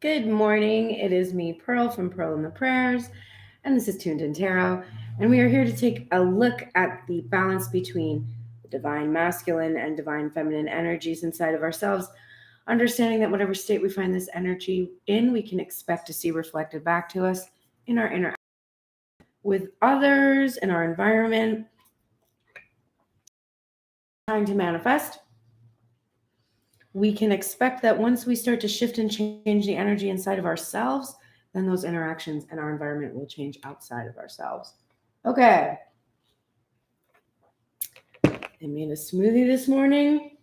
Good morning. It is me, Pearl from Pearl and the Prayers, and this is Tuned in Tarot. And we are here to take a look at the balance between the divine masculine and divine feminine energies inside of ourselves, understanding that whatever state we find this energy in, we can expect to see reflected back to us in our interaction with others, in our environment, trying to manifest. We can expect that once we start to shift and change the energy inside of ourselves, then those interactions and our environment will change outside of ourselves. Okay. I made a smoothie this morning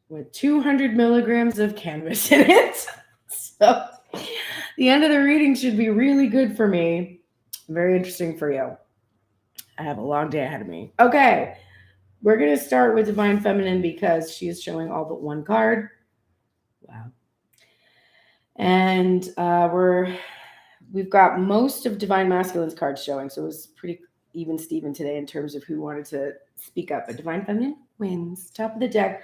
with 200 milligrams of cannabis in it. So the end of the reading should be really good for me. Very interesting for you. I have a long day ahead of me. Okay. We're going to start with Divine Feminine because she is showing all but one card. Wow. And we've got most of Divine Masculine's cards showing, so it was pretty even Steven today in terms of who wanted to speak up. But Divine Feminine wins. Top of the deck.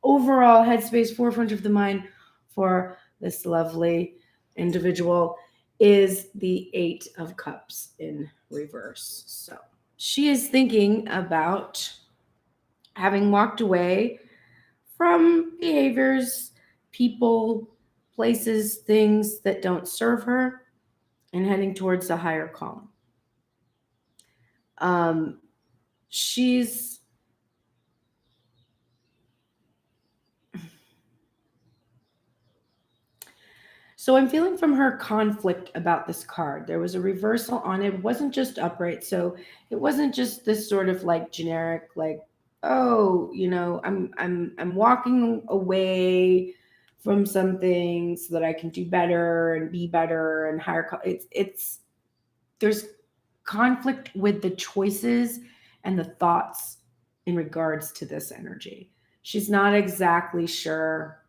Overall headspace, forefront of the mind for this lovely individual is the Eight of Cups in reverse. So she is thinking about having walked away from behaviors, people, places, things that don't serve her, and heading towards a higher calm. She's so I'm feeling from her conflict about this card. There was a reversal on it. It wasn't just upright. So it wasn't just this sort of like generic, like, oh, I'm walking away from something so that I can do better and be better and higher. There's conflict with the choices and the thoughts in regards to this energy. She's not exactly sure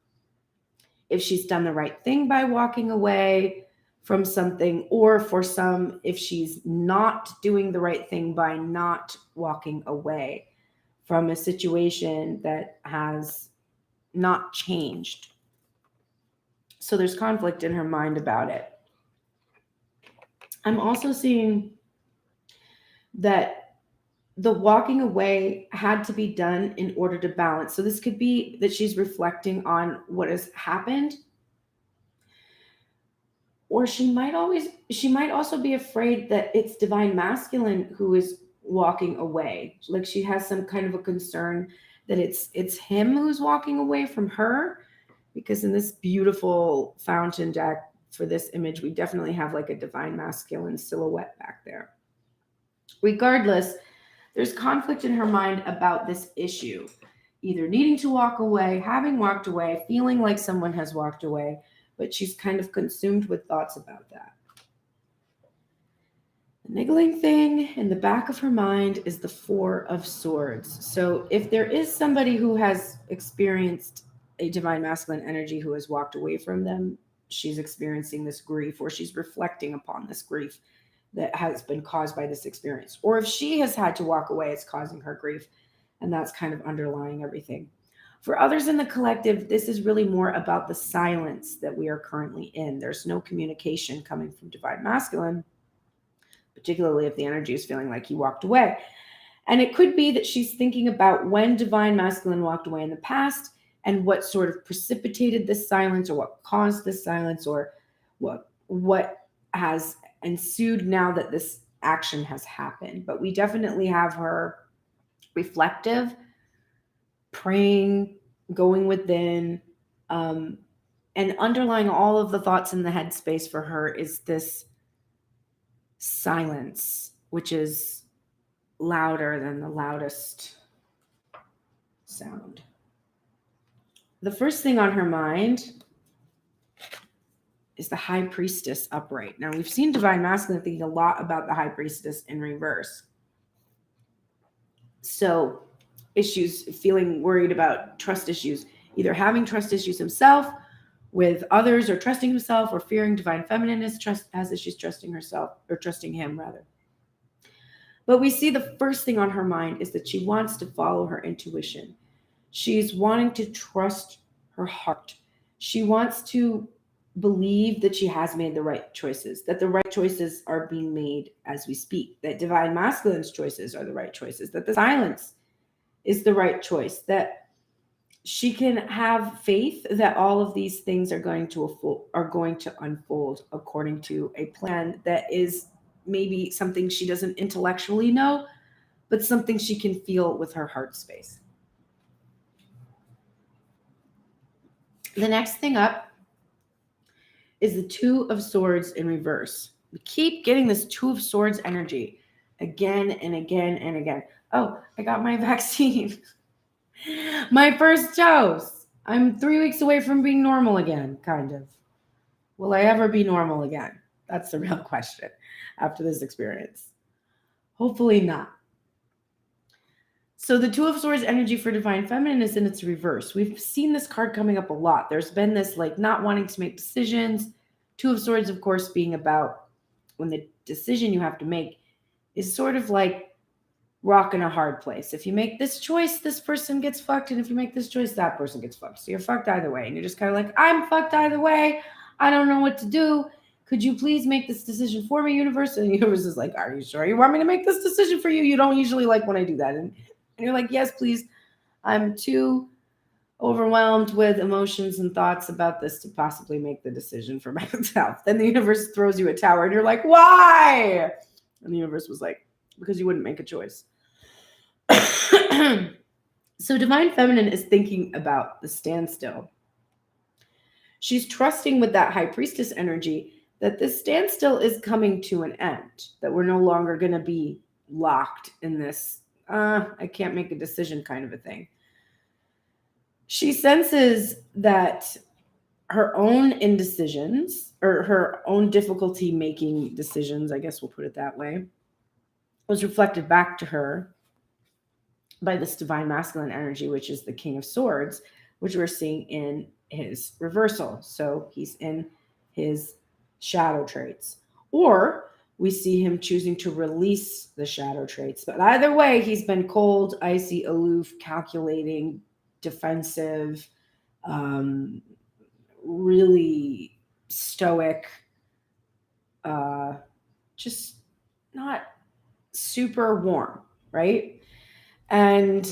if she's done the right thing by walking away from something, or for some, if she's not doing the right thing by not walking away from a situation that has not changed. So there's conflict in her mind about it. I'm also seeing that the walking away had to be done in order to balance. So this could be that she's reflecting on what has happened, or she might also be afraid that it's divine masculine who is walking away. Like she has some kind of a concern that it's him who's walking away from her, because in this beautiful fountain deck for this image, we definitely have like a divine masculine silhouette back there. Regardless, there's conflict in her mind about this issue, either needing to walk away, having walked away, feeling like someone has walked away, but she's kind of consumed with thoughts about that. The niggling thing in the back of her mind is the Four of Swords. So if there is somebody who has experienced a divine masculine energy who has walked away from them, she's experiencing this grief, or she's reflecting upon this grief that has been caused by this experience. Or if she has had to walk away, it's causing her grief, and that's kind of underlying everything. For others in the collective, this is really more about the silence that we are currently in. There's no communication coming from divine masculine, particularly if the energy is feeling like he walked away. And it could be that she's thinking about when divine masculine walked away in the past and what sort of precipitated this silence, or what caused this silence, or what has ensued now that this action has happened. But we definitely have her reflective, praying, going within, and underlying all of the thoughts in the headspace for her is this silence, which is louder than the loudest sound. The first thing on her mind is the High Priestess upright. Now, we've seen divine masculine thinking a lot about the High Priestess in reverse. So issues, feeling worried about trust issues, either having trust issues himself with others, or trusting himself, or fearing divine feminine has issues trusting herself, or trusting him rather. But we see the first thing on her mind is that she wants to follow her intuition. She's wanting to trust her heart. She wants to believe that she has made the right choices, that the right choices are being made as we speak, that divine masculine's choices are the right choices, that the silence is the right choice, that she can have faith that all of these things are going to unfold according to a plan that is maybe something she doesn't intellectually know, but something she can feel with her heart space. The next thing up is the Two of Swords in reverse. We keep getting this Two of Swords energy again and again and again. Oh, I got my vaccine. My first dose. I'm 3 weeks away from being normal again, kind of. Will I ever be normal again? That's the real question after this experience. Hopefully not. So the Two of Swords energy for Divine Feminine is in its reverse. We've seen this card coming up a lot. There's been this like not wanting to make decisions. Two of Swords, of course, being about when the decision you have to make is sort of like rock in a hard place. If you make this choice, this person gets fucked. And if you make this choice, that person gets fucked. So you're fucked either way. And you're just kind of like, I'm fucked either way. I don't know what to do. Could you please make this decision for me, universe? And the universe is like, are you sure you want me to make this decision for you? You don't usually like when I do that. And you're like, yes, please. I'm too overwhelmed with emotions and thoughts about this to possibly make the decision for myself. Then the universe throws you a tower and you're like, why? And the universe was like, because you wouldn't make a choice. So Divine Feminine is thinking about the standstill. She's trusting with that High Priestess energy that this standstill is coming to an end, that we're no longer going to be locked in this, I can't make a decision kind of a thing. She senses that her own indecisions, or her own difficulty making decisions, I guess we'll put it that way, was reflected back to her by this Divine Masculine energy, which is the King of Swords, which we're seeing in his reversal. So he's in his shadow traits. Or we see him choosing to release the shadow traits. But either way, he's been cold, icy, aloof, calculating, defensive, really stoic, just not super warm, right? And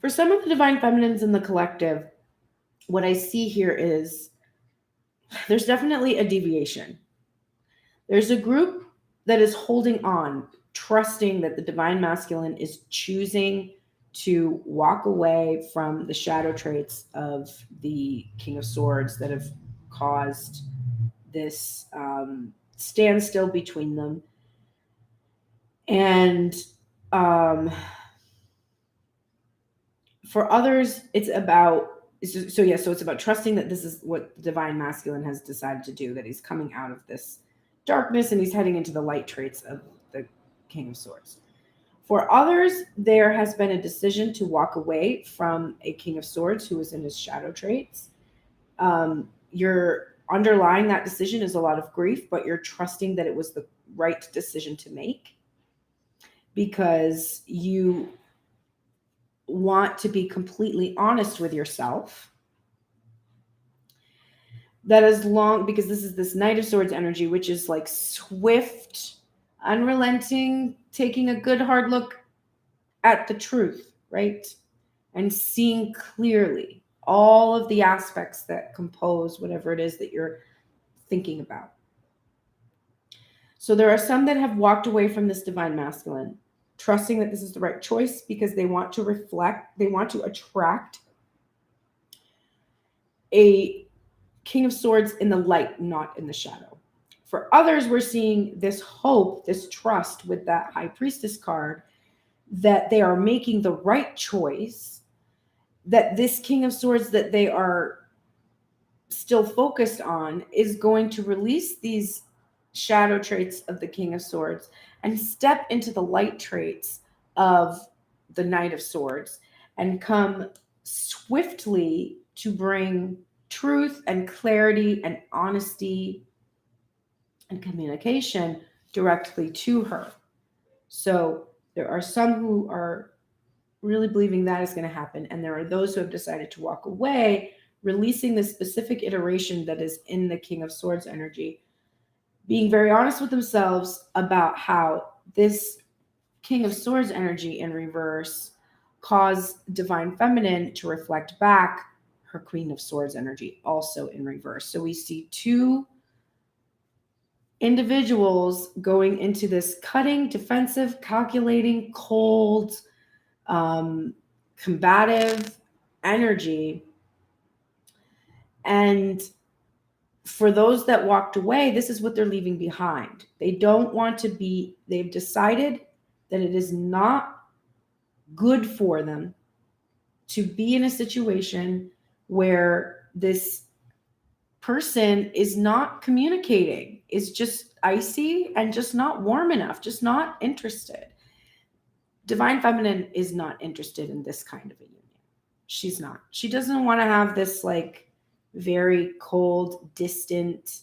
for some of the Divine Feminines in the collective, what I see here is there's definitely a deviation. There's a group that is holding on, trusting that the Divine Masculine is choosing to walk away from the shadow traits of the King of Swords that have caused this standstill between them. And for others, it's about, so it's about trusting that this is what the Divine Masculine has decided to do, that he's coming out of this darkness and he's heading into the light traits of the King of Swords. For others, there has been a decision to walk away from a King of Swords who is in his shadow traits. You're underlying that decision is a lot of grief, but you're trusting that it was the right decision to make because you want to be completely honest with yourself. That as long, because this is this Knight of Swords energy, which is like swift, unrelenting, taking a good hard look at the truth, right? And seeing clearly all of the aspects that compose whatever it is that you're thinking about. So there are some that have walked away from this Divine Masculine, trusting that this is the right choice because they want to reflect, they want to attract a King of Swords in the light, not in the shadow. For others, we're seeing this hope, this trust with that High Priestess card that they are making the right choice, that this King of Swords that they are still focused on is going to release these shadow traits of the King of Swords and step into the light traits of the Knight of Swords and come swiftly to bring truth and clarity and honesty and communication directly to her. So there are some who are really believing that is going to happen. And there are those who have decided to walk away, releasing this specific iteration that is in the King of Swords energy, being very honest with themselves about how this King of Swords energy in reverse caused Divine Feminine to reflect back her Queen of Swords energy also in reverse. So we see two individuals going into this cutting, defensive, calculating, cold, combative energy. And for those that walked away, this is what they're leaving behind. They don't want to be, they've decided that it is not good for them to be in a situation where this person is not communicating, is just icy and just not warm enough, just not interested. Divine Feminine is not interested in this kind of a union. She's not. She doesn't want to have this like very cold, distant,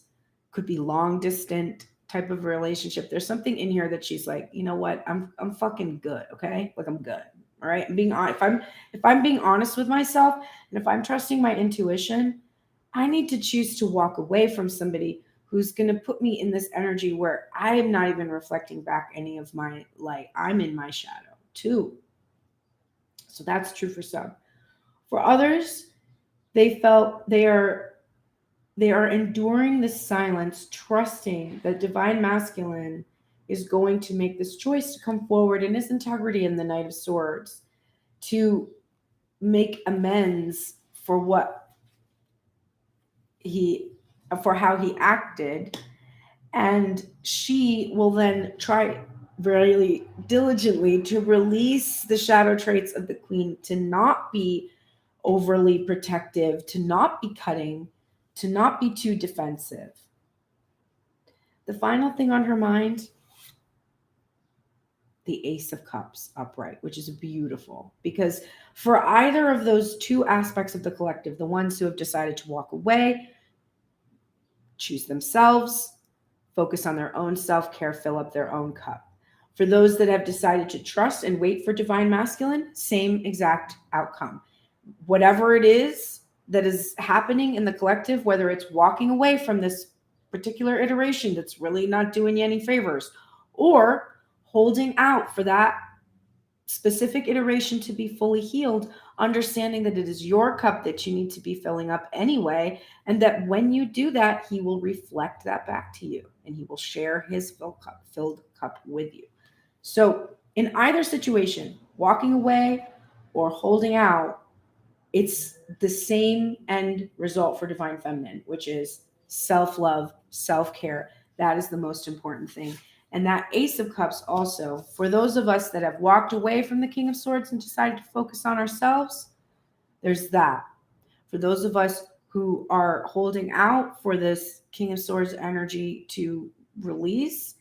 could be long distant type of relationship. There's something in here that she's like, you know what? I'm fucking good, okay? Like I'm good. All right? I'm being honest. If I'm being honest with myself and if I'm trusting my intuition, I need to choose to walk away from somebody who's going to put me in this energy where I am not even reflecting back any of my light. I'm in my shadow too. So that's true for some. For others, they felt they are enduring this silence, trusting that Divine Masculine is going to make this choice to come forward in his integrity in the Knight of Swords to make amends for how he acted. And she will then try very diligently to release the shadow traits of the Queen, to not be overly protective, to not be cutting, to not be too defensive. The final thing on her mind, the Ace of Cups upright, which is beautiful, because for either of those two aspects of the collective, the ones who have decided to walk away, choose themselves, focus on their own self-care, fill up their own cup. For those that have decided to trust and wait for Divine Masculine, same exact outcome. Whatever it is that is happening in the collective, whether it's walking away from this particular iteration that's really not doing you any favors, or holding out for that specific iteration to be fully healed, understanding that it is your cup that you need to be filling up anyway, and that when you do that, he will reflect that back to you and he will share his filled cup with you. So in either situation, walking away or holding out, it's the same end result for Divine Feminine, which is self-love, self-care. That is the most important thing. And that Ace of Cups also, for those of us that have walked away from the King of Swords and decided to focus on ourselves, there's that. For those of us who are holding out for this King of Swords energy to release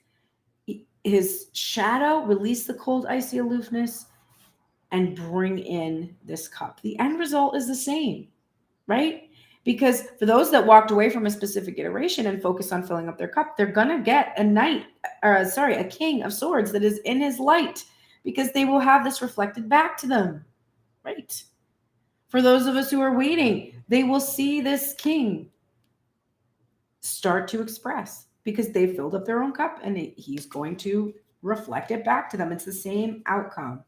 his shadow, release the cold, icy aloofness, and bring in this cup. The end result is the same, right? Because for those that walked away from a specific iteration and focus on filling up their cup, they're going to get a King of Swords that is in his light, because they will have this reflected back to them, right? For those of us who are waiting, they will see this king start to express because they filled up their own cup and he's going to reflect it back to them. It's the same outcome.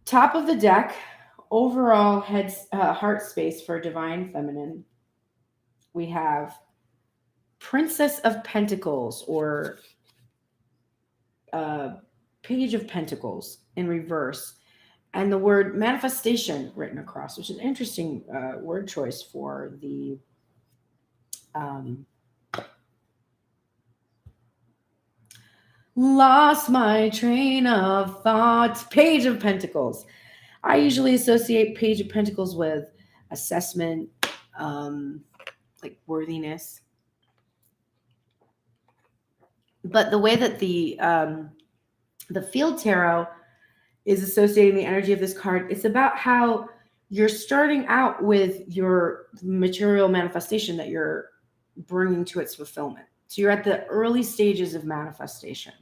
Top of the deck, overall heart space for Divine Feminine. We have Princess of Pentacles, or Page of Pentacles in reverse, and the word manifestation written across, which is an interesting word choice for the lost my train of thought. Page of Pentacles. I usually associate Page of Pentacles with assessment, like worthiness. But the way that the Field Tarot is associating the energy of this card, it's about how you're starting out with your material manifestation that you're bringing to its fulfillment. So you're at the early stages of manifestation.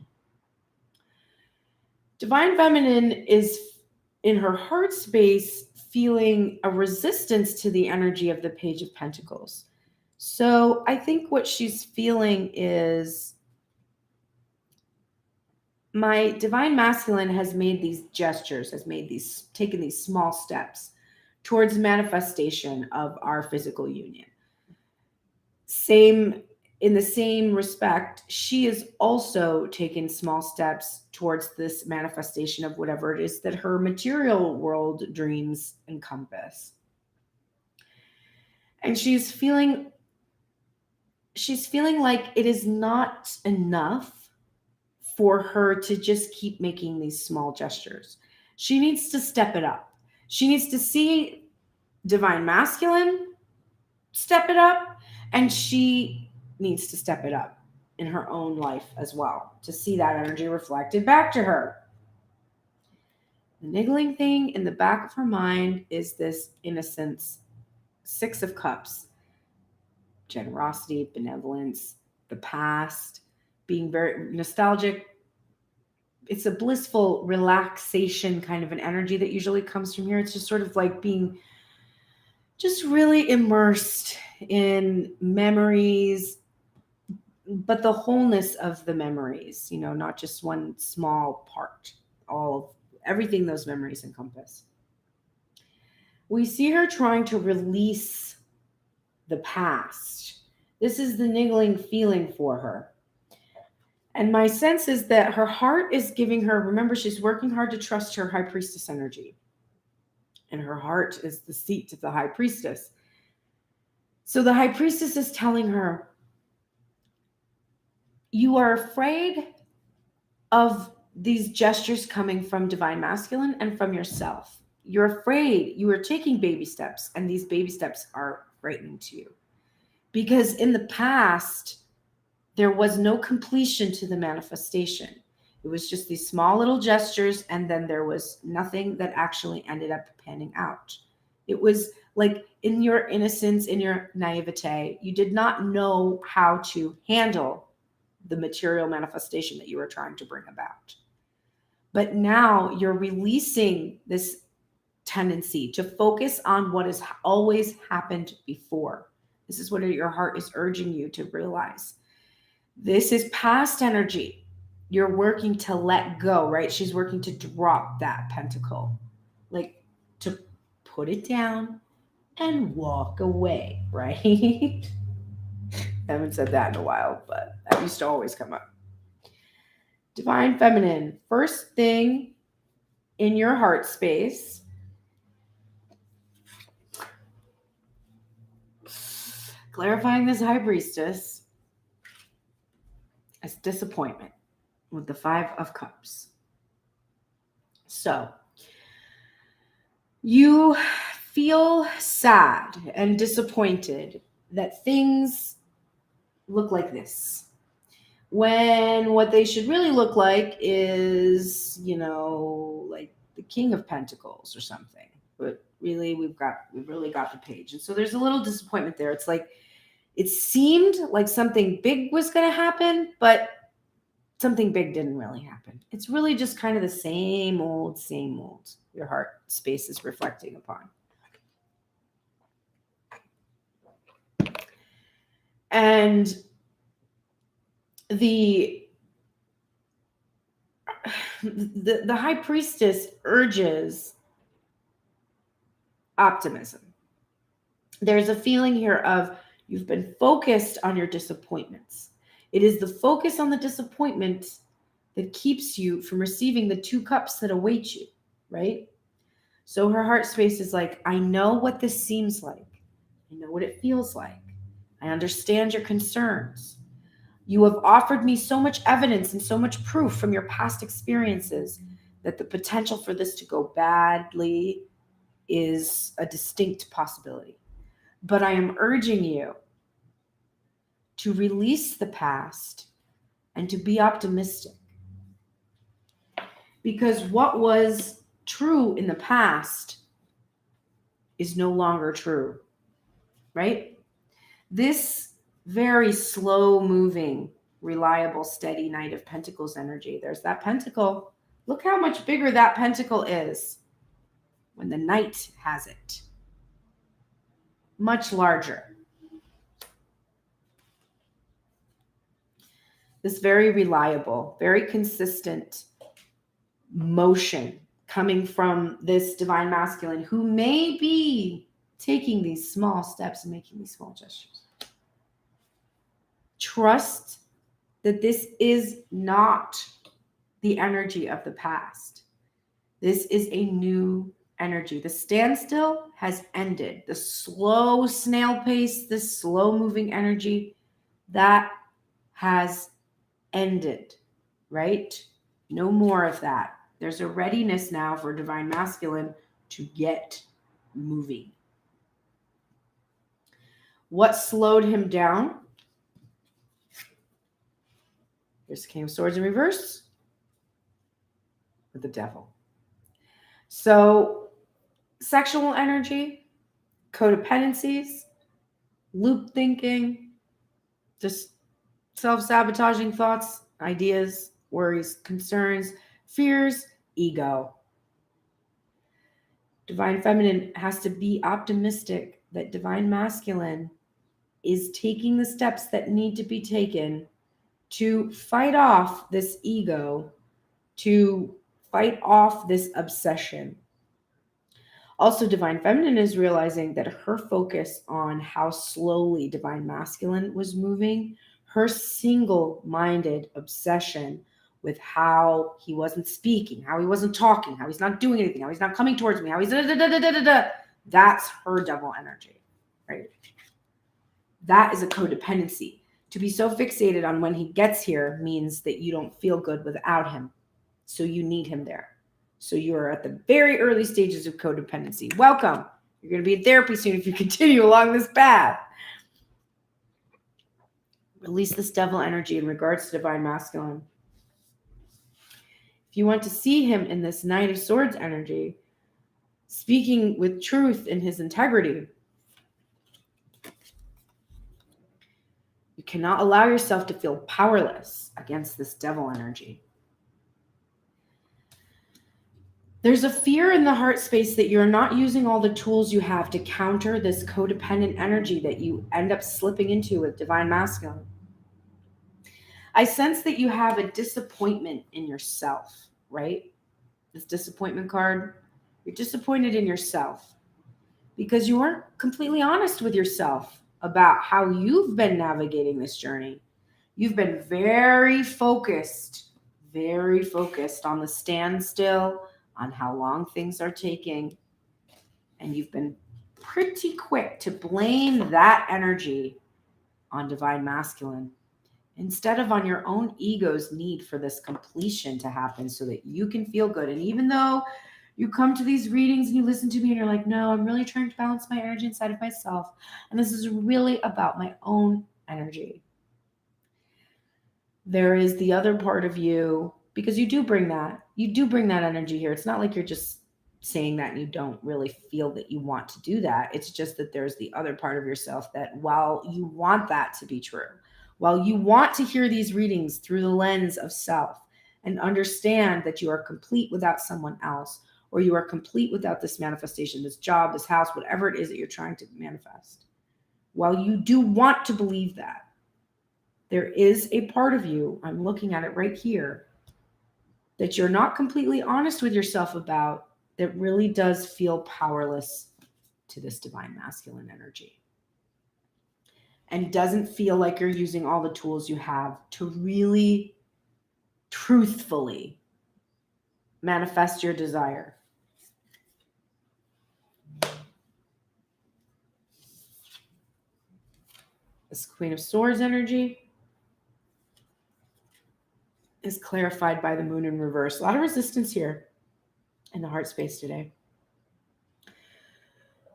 Divine Feminine is in her heart space feeling a resistance to the energy of the Page of Pentacles. So I think what she's feeling is, my Divine Masculine has made these gestures, taken these small steps towards manifestation of our physical union. In the same respect, she has also taken small steps towards this manifestation of whatever it is that her material world dreams encompass. And she's feeling like it is not enough for her to just keep making these small gestures. She needs to step it up. She needs to see Divine Masculine step it up, and she needs to step it up in her own life as well to see that energy reflected back to her. The niggling thing in the back of her mind is this innocence, 6 of Cups, generosity, benevolence, the past, being very nostalgic. It's a blissful relaxation kind of an energy that usually comes from here. It's just sort of like being just really immersed in memories, but the wholeness of the memories, not just one small part, everything those memories encompass. We see her trying to release the past. This is the niggling feeling for her. And my sense is that her heart is giving her, remember, she's working hard to trust her High Priestess energy. And her heart is the seat of the High Priestess. So the High Priestess is telling her, you are afraid of these gestures coming from Divine Masculine and from yourself. You're afraid. You are taking baby steps, and these baby steps are frightening to you. Because in the past, there was no completion to the manifestation. It was just these small little gestures, and then there was nothing that actually ended up panning out. It was like, in your innocence, in your naivete, you did not know how to handle the material manifestation that you were trying to bring about. But now you're releasing this tendency to focus on what has always happened before. This is what your heart is urging you to realize. This is past energy. You're working to let go, right? She's working to drop that pentacle, like to put it down and walk away, right? I haven't said that in a while, but that used to always come up. Divine Feminine, first thing in your heart space, clarifying this High Priestess as disappointment with the 5 of Cups. So you feel sad and disappointed that things look like this, when what they should really look like is, like the King of Pentacles or something. But really, we've really got the Page. And so there's a little disappointment there. It's like, it seemed like something big was going to happen, but something big didn't really happen. It's really just kind of the same old your heart space is reflecting upon. And the High Priestess urges optimism. There's a feeling here of, you've been focused on your disappointments. It is the focus on the disappointment that keeps you from receiving the 2 cups that await you, right? So her heart space is like, I know what this seems like. I know what it feels like. I understand your concerns. You have offered me so much evidence and so much proof from your past experiences that the potential for this to go badly is a distinct possibility. But I am urging you to release the past and to be optimistic. Because what was true in the past is no longer true, right? This very slow moving, reliable, steady Knight of Pentacles energy. There's that pentacle. Look how much bigger that pentacle is when the Knight has it. Much larger. This very reliable, very consistent motion coming from this divine masculine who may be taking these small steps and making these small gestures. Trust that this is not the energy of the past. This is a new energy. The standstill has ended. The slow snail pace, this slow moving energy, that has ended, right? No more of that. There's a readiness now for divine masculine to get moving. What slowed him down? Here's the King of Swords in reverse with the Devil. So sexual energy, codependencies, loop thinking, just self-sabotaging thoughts, ideas, worries, concerns, fears, ego. Divine feminine has to be optimistic that divine masculine is taking the steps that need to be taken to fight off this ego, to fight off this obsession. Also, divine feminine is realizing that her focus on how slowly divine masculine was moving, her single-minded obsession with how he wasn't speaking, how he wasn't talking, how he's not doing anything, how he's not coming towards me, how he's that's her devil energy, right? That is a codependency. To be so fixated on when he gets here means that you don't feel good without him. So you need him there. So you are at the very early stages of codependency. Welcome. You're going to be in therapy soon if you continue along this path. Release this devil energy in regards to divine masculine. If you want to see him in this Knight of Swords energy, speaking with truth in his integrity, you cannot allow yourself to feel powerless against this devil energy. There's a fear in the heart space that you're not using all the tools you have to counter this codependent energy that you end up slipping into with divine masculine. I sense that you have a disappointment in yourself, right? This disappointment card, you're disappointed in yourself because you weren't completely honest with yourself about how you've been navigating this journey. You've been very focused on the standstill, on how long things are taking. And you've been pretty quick to blame that energy on divine masculine instead of on your own ego's need for this completion to happen so that you can feel good. And even though you come to these readings and you listen to me and you're like, no, I'm really trying to balance my energy inside of myself. And this is really about my own energy. There is the other part of you, because you do bring that energy here. It's not like you're just saying that and you don't really feel that you want to do that. It's just that there's the other part of yourself that while you want that to be true, while you want to hear these readings through the lens of self and understand that you are complete without someone else, or you are complete without this manifestation, this job, this house, whatever it is that you're trying to manifest, while you do want to believe that, there is a part of you, I'm looking at it right here, that you're not completely honest with yourself about, that really does feel powerless to this divine masculine energy. And doesn't feel like you're using all the tools you have to really truthfully manifest your desire. This Queen of Swords energy is clarified by the moon in reverse. A lot of resistance here in the heart space today.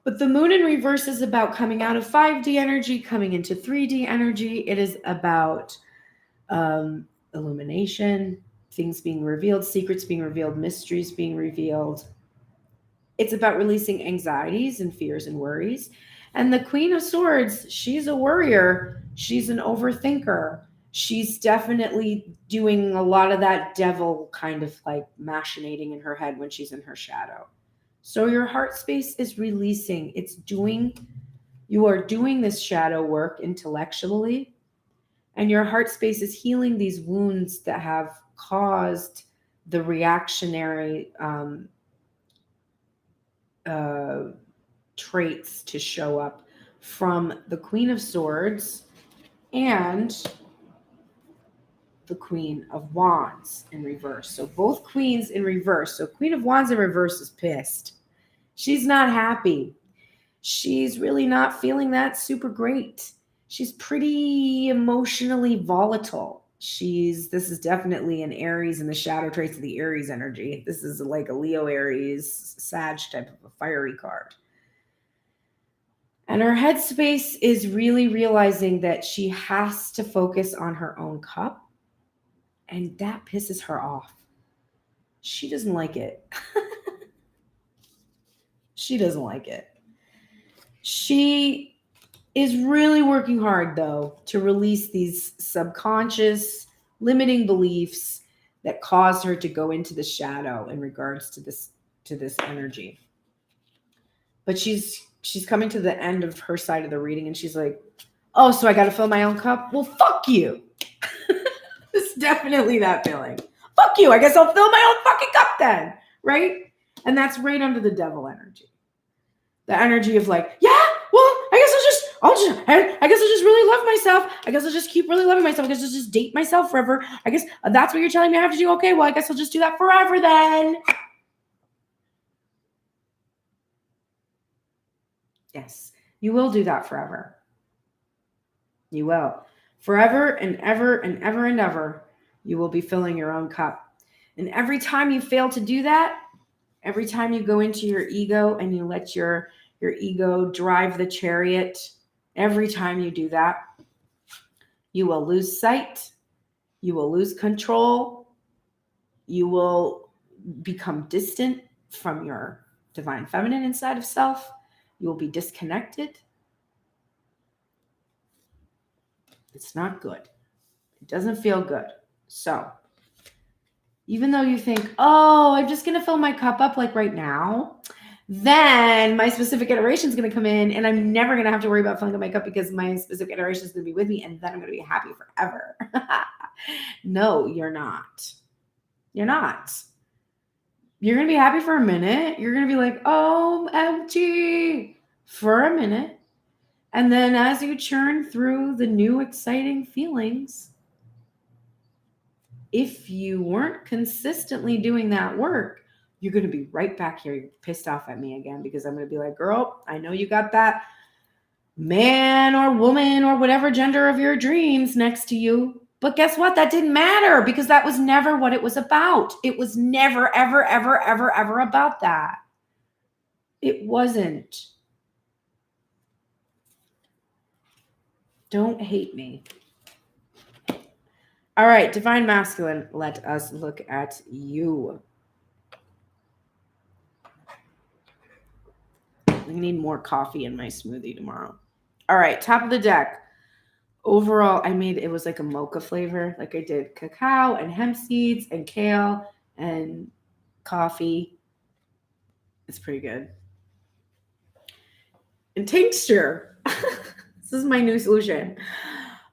But the moon in reverse is about coming out of 5D energy, coming into 3D energy. It is about illumination, things being revealed, secrets being revealed, mysteries being revealed. It's about releasing anxieties and fears and worries. And the Queen of Swords, she's a worrier. She's an overthinker. She's definitely doing a lot of that devil kind of like machinating in her head when she's in her shadow. So your heart space is releasing. You are doing this shadow work intellectually, and your heart space is healing these wounds that have caused the reactionary traits to show up from the Queen of Swords and the Queen of Wands in reverse. So both queens in reverse. So Queen of Wands in reverse is pissed. She's not happy. She's really not feeling that super great. She's pretty emotionally volatile. This is definitely an Aries in the shadow traits of the Aries energy. This is like a Leo Aries Sag type of a fiery card. And her headspace is really realizing that she has to focus on her own cup. And that pisses her off. She doesn't like it. She doesn't like it. She is really working hard, though, to release these subconscious limiting beliefs that cause her to go into the shadow in regards to this energy. But she's coming to the end of her side of the reading, and she's like, oh, so I got to fill my own cup? Well, fuck you. It's definitely that feeling. Fuck you. I guess I'll fill my own fucking cup then. Right? And that's right under the devil energy. The energy of like, yeah, well, I guess I'll just really love myself. I guess I'll just keep really loving myself. I guess I'll just date myself forever. I guess that's what you're telling me I have to do. Okay, well, I guess I'll just do that forever then. Yes, you will do that forever. You will. Forever and ever and ever and ever, you will be filling your own cup. And every time you fail to do that, every time you go into your ego and you let your ego drive the chariot, every time you do that, you will lose sight, you will lose control, you will become distant from your divine feminine inside of self, you will be disconnected. It's not good. It doesn't feel good. So, even though you think, oh, I'm just going to fill my cup up like right now, then my specific iteration is going to come in and I'm never going to have to worry about filling up my cup because my specific iteration is going to be with me and then I'm going to be happy forever. No, you're not. You're not. You're going to be happy for a minute. You're going to be like, oh, I'm empty for a minute. And then as you churn through the new exciting feelings, if you weren't consistently doing that work, you're going to be right back here. You're pissed off at me again because I'm going to be like, girl, I know you got that man or woman or whatever gender of your dreams next to you. But guess what? That didn't matter because that was never what it was about. It was never, ever, ever, ever, ever about that. It wasn't. Don't hate me. All right, Divine Masculine, let us look at you. I need more coffee in my smoothie tomorrow. All right, top of the deck. Overall, it was like a mocha flavor. Like I did cacao and hemp seeds and kale and coffee. It's pretty good. And tincture. This is my new solution.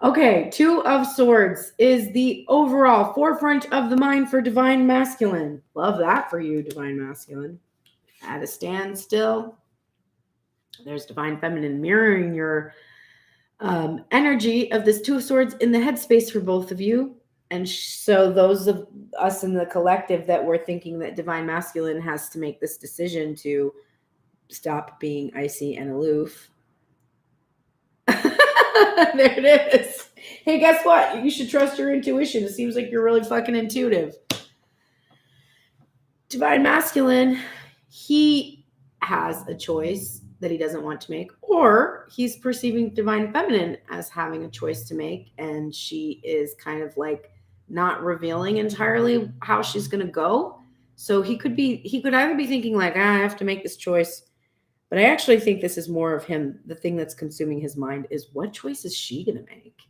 Okay, Two of Swords is the overall forefront of the mind for Divine Masculine. Love that for you, Divine Masculine. At a standstill. There's Divine Feminine mirroring your energy of this Two of Swords in the headspace for both of you. And so those of us in the collective that were thinking that Divine Masculine has to make this decision to stop being icy and aloof. There it is. Hey, guess what? You should trust your intuition. It seems like you're really fucking intuitive. Divine Masculine, he has a choice that he doesn't want to make, or he's perceiving Divine Feminine as having a choice to make, and she is kind of like not revealing entirely how she's going to go. So he could either be thinking like, I have to make this choice. But I actually think this is more of him. The thing that's consuming his mind is what choice is she going to make?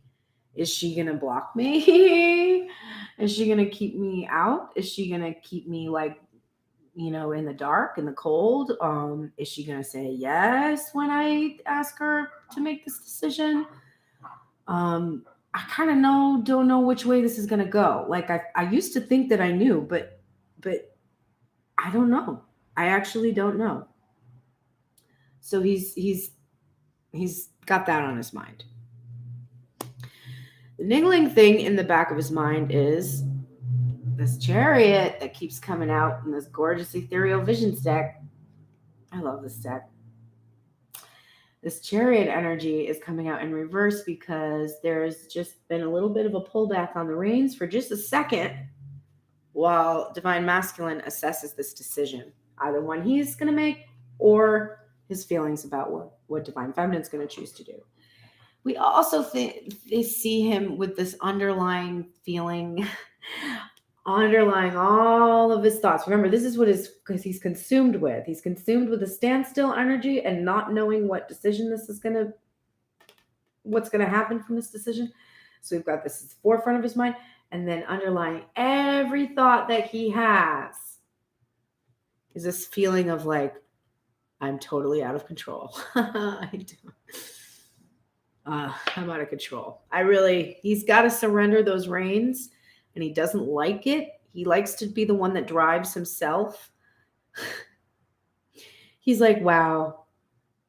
Is she going to block me? Is she going to keep me out? Is she going to keep me like, in the dark, in the cold? Is she going to say yes when I ask her to make this decision? I kind of don't know which way this is going to go. Like I used to think that I knew, but I don't know. I actually don't know. So he's got that on his mind. The niggling thing in the back of his mind is this chariot that keeps coming out in this gorgeous ethereal visions deck. I love this deck. This chariot energy is coming out in reverse because there's just been a little bit of a pullback on the reins for just a second while Divine Masculine assesses this decision, either one he's going to make or his feelings about what Divine Feminine is going to choose to do. We also think they see him with this underlying feeling, underlying all of his thoughts. Remember, this is because he's consumed with. He's consumed with the standstill energy and not knowing what decision what's going to happen from this decision. So we've got this at the forefront of his mind, and then underlying every thought that he has is this feeling of like, I'm totally out of control. I'm out of control. He's got to surrender those reins, and he doesn't like it. He likes to be the one that drives himself. He's like, wow,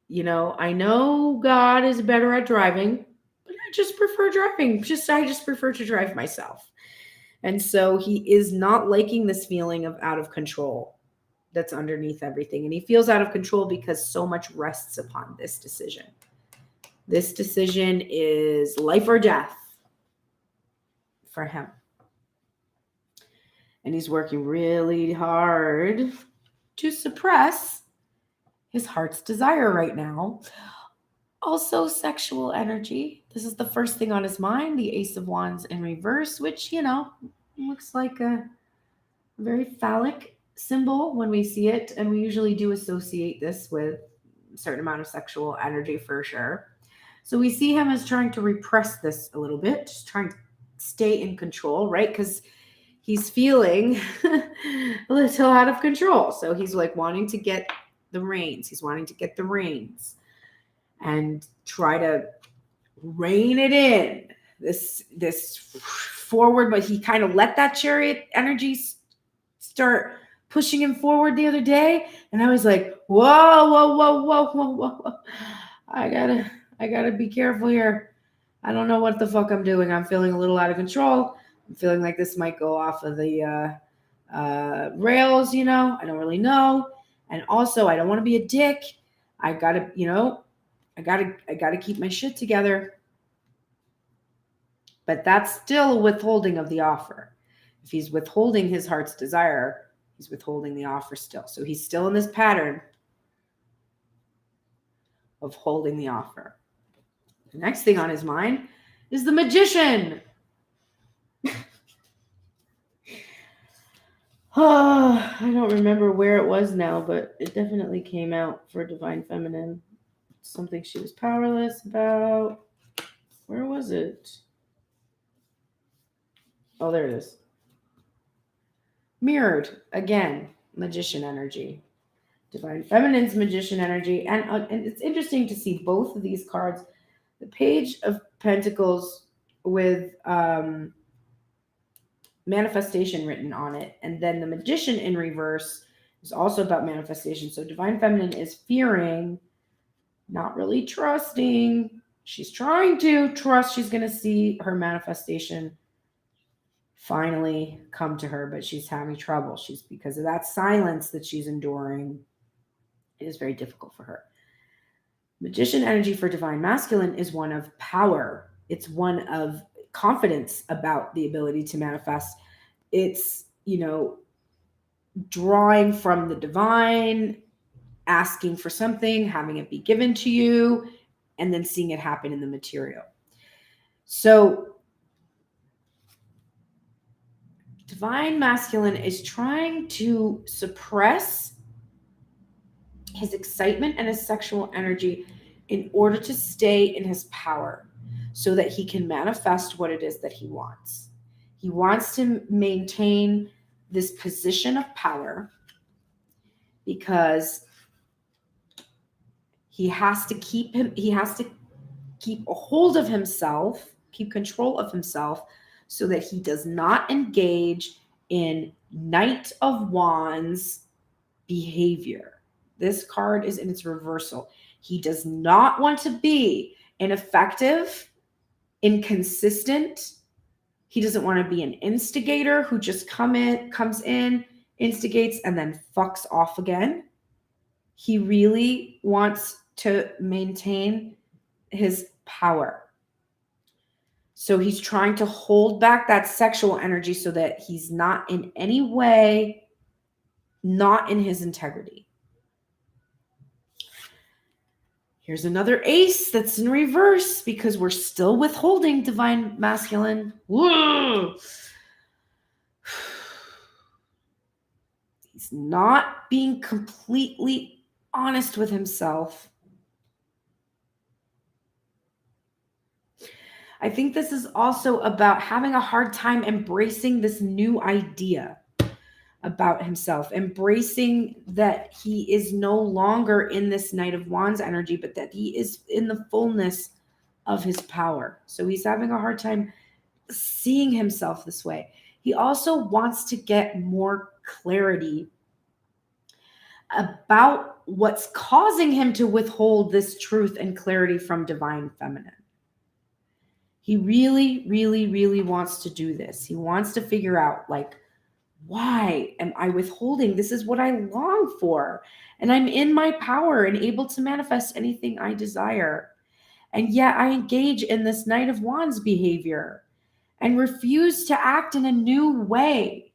I know God is better at driving, but I just prefer driving. I just prefer to drive myself. And so he is not liking this feeling of out of control that's underneath everything. And he feels out of control because so much rests upon this decision. This decision is life or death for him. And he's working really hard to suppress his heart's desire right now. Also, sexual energy. This is the first thing on his mind, the Ace of Wands in reverse, which, looks like a very phallic symbol when we see it. And we usually do associate this with a certain amount of sexual energy for sure. So we see him as trying to repress this a little bit, just trying to stay in control, right? Because he's feeling a little out of control. So he's like wanting to get the reins. He's wanting to get the reins and try to rein it in. This forward, but he kind of let that chariot energy start pushing him forward the other day. And I was like, whoa. I gotta be careful here. I don't know what the fuck I'm doing. I'm feeling a little out of control. I'm feeling like this might go off of the rails, I don't really know. And also, I don't want to be a dick. I gotta keep my shit together. But that's still withholding of the offer. If he's withholding his heart's desire, he's withholding the offer still. So he's still in this pattern of holding the offer. The next thing on his mind is the Magician. I don't remember where it was now, but it definitely came out for Divine Feminine. Something she was powerless about. Where was it? Oh, there it is. Mirrored again, Magician energy. Divine Feminine's Magician energy. And it's interesting to see both of these cards. The Page of Pentacles with manifestation written on it. And then the Magician in reverse is also about manifestation. So Divine Feminine is fearing, not really trusting. She's trying to trust she's going to see her manifestation finally come to her, but she's having trouble. Because of that silence that she's enduring, it is very difficult for her. Magician energy for Divine Masculine is one of power. It's one of confidence about the ability to manifest. It's, drawing from the divine, asking for something, having it be given to you, and then seeing it happen in the material. So Divine Masculine is trying to suppress his excitement and his sexual energy in order to stay in his power. so that he can manifest what it is that he wants. He wants to maintain this position of power because he has to keep a hold of himself, keep control of himself, so that he does not engage in Knight of Wands behavior. This card is in its reversal. He does not want to be ineffective, inconsistent. He doesn't want to be an instigator who just comes in, instigates, and then fucks off again. He really wants to maintain his power. So he's trying to hold back that sexual energy so that he's not in any way not in his integrity. Here's another ace that's in reverse because we're still withholding divine masculine. Whoa. He's not being completely honest with himself. I think this is also about having a hard time embracing this new idea about himself, embracing that he is no longer in this Knight of Wands energy, but that he is in the fullness of his power. So he's having a hard time seeing himself this way. He also wants to get more clarity about what's causing him to withhold this truth and clarity from divine feminine. He really, really, really wants to do this. He wants to figure out, like, why am I withholding? This is what I long for. And I'm in my power and able to manifest anything I desire. And yet I engage in this Knight of Wands behavior and refuse to act in a new way.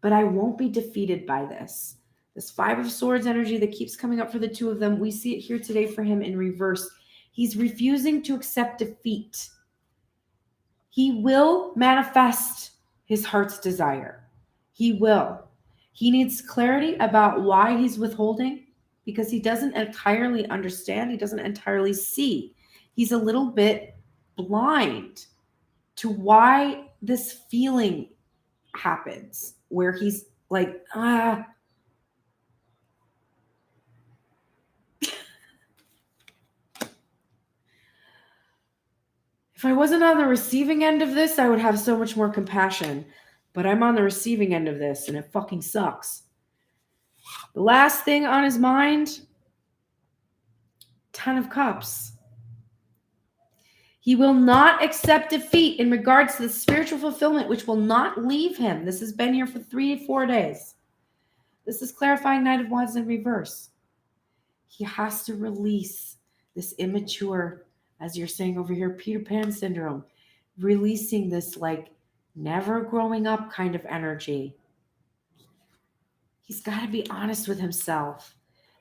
But I won't be defeated by this. This Five of Swords energy that keeps coming up for the two of them, we see it here today for him in reverse. He's refusing to accept defeat. He will manifest his heart's desire. He will. He needs clarity about why he's withholding because he doesn't entirely understand. He doesn't entirely see. He's a little bit blind to why this feeling happens where he's like, if I wasn't on the receiving end of this, I would have so much more compassion. But I'm on the receiving end of this, and it fucking sucks. The last thing on his mind, 10 of Cups. He will not accept defeat in regards to the spiritual fulfillment, which will not leave him. This has been here for 3 to 4 days. This is clarifying Knight of Wands in reverse. He has to release this immature, as you're saying over here, Peter Pan syndrome, releasing this like never growing up kind of energy. He's got to be honest with himself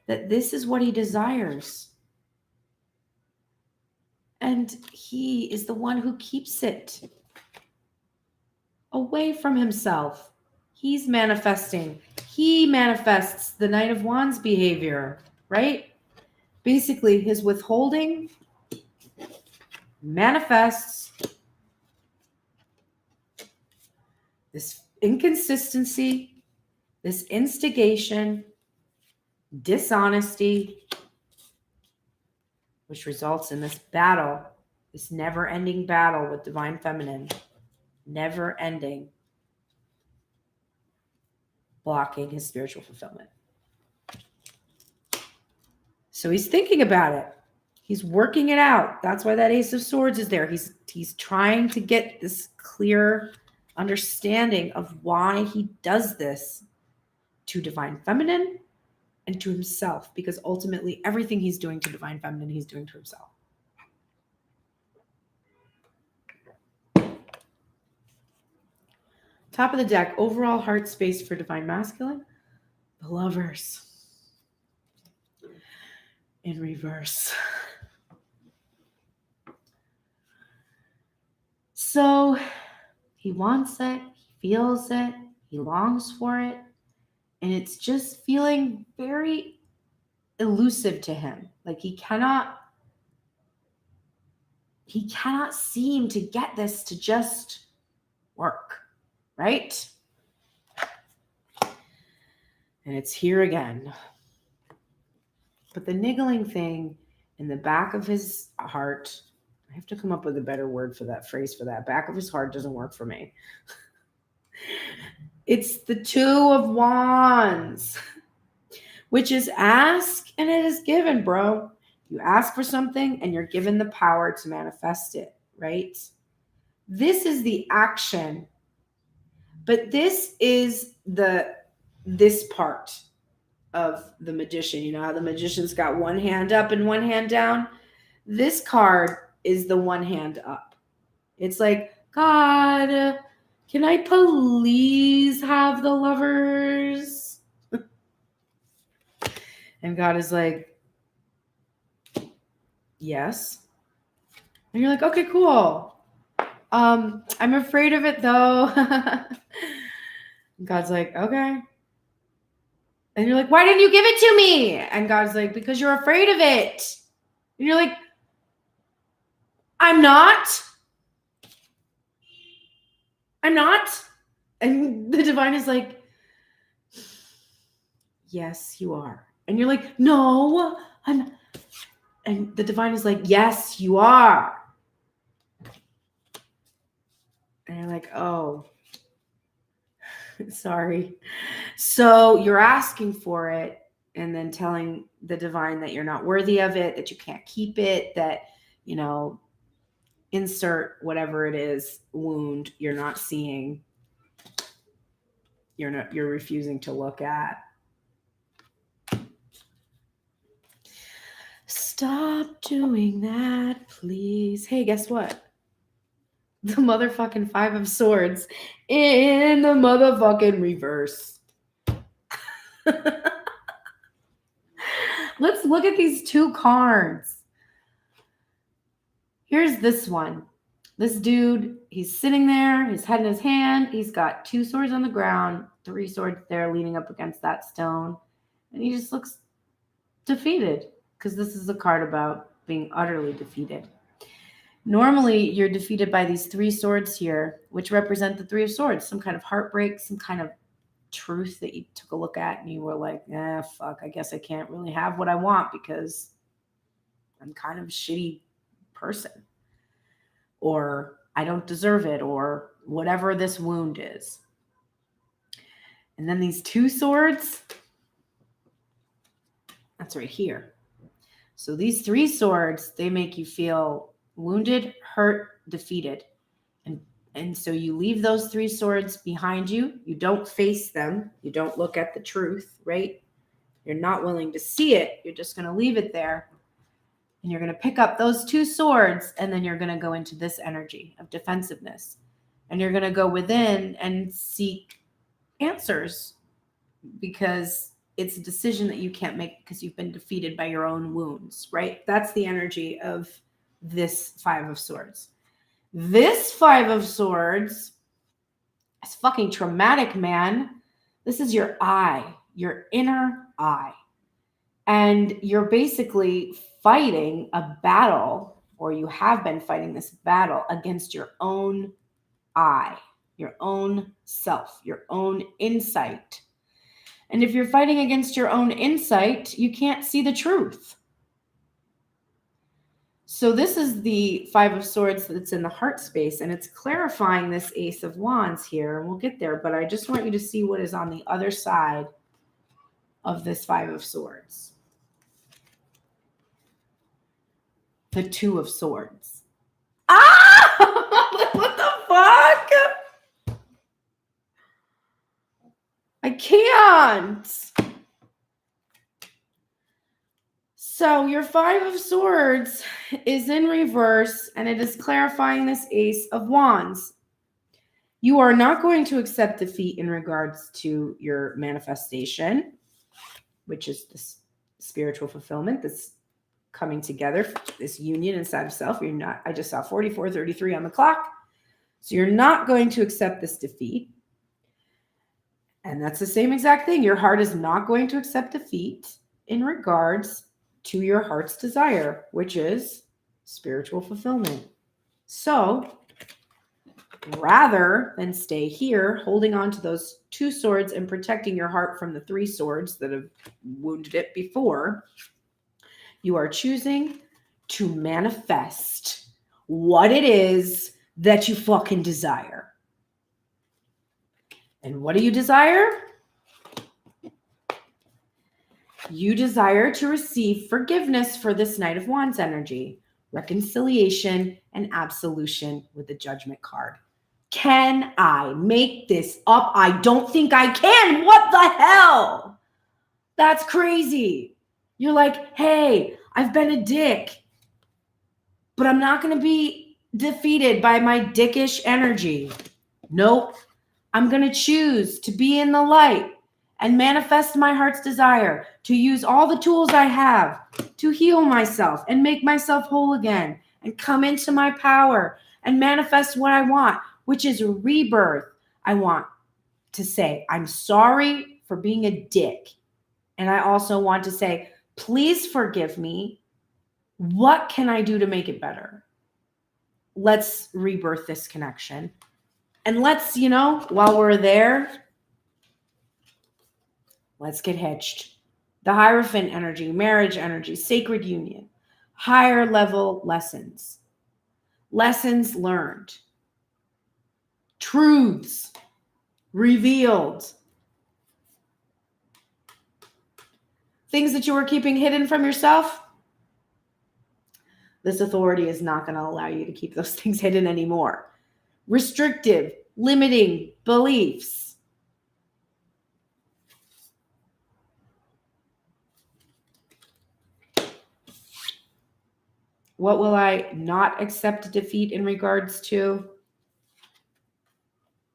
that this is what he desires. And he is the one who keeps it away from himself. He's manifesting. He manifests the Knight of Wands behavior, right? Basically, his withholding manifests this inconsistency, this instigation, dishonesty, which results in this battle, this never-ending battle with divine feminine, never-ending, blocking his spiritual fulfillment. So he's thinking about it. He's working it out. That's why that Ace of Swords is there. He's trying to get this clear understanding of why he does this to divine feminine and to himself, because ultimately everything he's doing to divine feminine, he's doing to himself. Top of the deck, overall heart space for divine masculine, the Lovers in reverse. So he wants it, he feels it, he longs for it, and it's just feeling very elusive to him. Like he cannot he cannot seem to get this to just work, right? And it's here again. But the niggling thing in the back of his heart, I have to come up with a better word for that phrase for that. Back of his heart doesn't work for me. It's the Two of Wands, which is ask and it is given, bro. You ask for something and you're given the power to manifest it, right? This is the action, but this is this part of the magician. You know how the magician's got one hand up and one hand down? This card is the one hand up. It's like, God, can I please have the Lovers? And God is like, yes. And you're like, okay, cool. I'm afraid of it though. God's like, okay. And you're like, why didn't you give it to me? And God's like, because you're afraid of it. And you're like, I'm not. And the divine is like, yes, you are. And you're like, no, I'm. And the divine is like, yes, you are. And you're like, oh, sorry. So you're asking for it and then telling the divine that you're not worthy of it, that you can't keep it, that, you know, insert whatever it is, wound you're not seeing, you're refusing to look at. Stop doing that, please. Hey, guess what? The motherfucking Five of Swords in the motherfucking reverse. Let's look at these two cards. Here's this one. This dude, he's sitting there, his head in his hand. He's got 2 swords on the ground, 3 swords there leaning up against that stone. And he just looks defeated because this is a card about being utterly defeated. Normally, you're defeated by these 3 swords here, which represent the 3 of Swords, some kind of heartbreak, some kind of truth that you took a look at and you were like, fuck, I guess I can't really have what I want because I'm kind of a shitty person, or I don't deserve it, or whatever this wound is. And then these 2 swords, that's right here. So these 3 swords, they make you feel wounded, hurt, defeated. And so you leave those 3 swords behind you. You don't face them. You don't look at the truth, right? You're not willing to see it. You're just going to leave it there. And you're going to pick up those 2 swords, and then you're going to go into this energy of defensiveness. And you're going to go within and seek answers because it's a decision that you can't make because you've been defeated by your own wounds, right? That's the energy of this 5 of Swords. This 5 of Swords is fucking traumatic, man. This is your eye, your inner eye. And you're basically fighting a battle, or you have been fighting this battle against your own eye, your own self, your own insight. And if you're fighting against your own insight, you can't see the truth. So this is the 5 of Swords that's in the heart space, and it's clarifying this Ace of Wands here, and we'll get there, but I just want you to see what is on the other side of this 5 of Swords. The 2 of Swords. Ah! What the fuck? I can't. So your 5 of Swords is in reverse, and it is clarifying this Ace of Wands. You are not going to accept defeat in regards to your manifestation, which is this spiritual fulfillment, this coming together, this union inside of self. You're not, I just saw 44:33 on the clock. So you're not going to accept this defeat. And that's the same exact thing. Your heart is not going to accept defeat in regards to your heart's desire, which is spiritual fulfillment. So rather than stay here holding on to those 2 swords and protecting your heart from the 3 swords that have wounded it before, you are choosing to manifest what it is that you fucking desire. And what do you desire? You desire to receive forgiveness for this Knight of Wands energy, reconciliation, and absolution with the Judgment card. Can I make this up? I don't think I can. What the hell? That's crazy. You're like, hey, I've been a dick, but I'm not going to be defeated by my dickish energy. Nope. I'm going to choose to be in the light and manifest my heart's desire, to use all the tools I have to heal myself and make myself whole again and come into my power and manifest what I want, which is rebirth. I want to say, I'm sorry for being a dick. And I also want to say, please forgive me. What can I do to make it better? Let's rebirth this connection. And let's, while we're there, let's get hitched. The Hierophant energy, marriage energy, sacred union, higher level lessons, lessons learned, truths revealed, things that you were keeping hidden from yourself. This authority is not going to allow you to keep those things hidden anymore. Restrictive, limiting beliefs. What will I not accept defeat in regards to?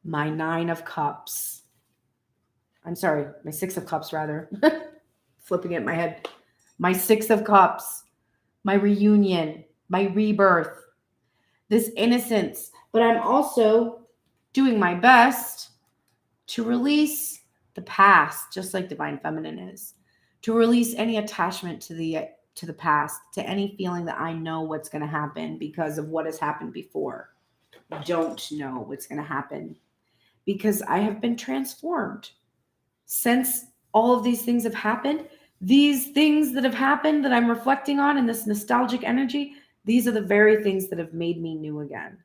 My 9 of Cups. I'm sorry, my 6 of Cups rather. Flipping it in my head. My 6 of Cups. My reunion. My rebirth. This innocence. But I'm also doing my best to release the past, just like Divine Feminine is. To release any attachment to the past, to any feeling that I know what's going to happen because of what has happened before. Don't know what's going to happen because I have been transformed. Since all of these things have happened, these things that have happened that I'm reflecting on in this nostalgic energy, these are the very things that have made me new again.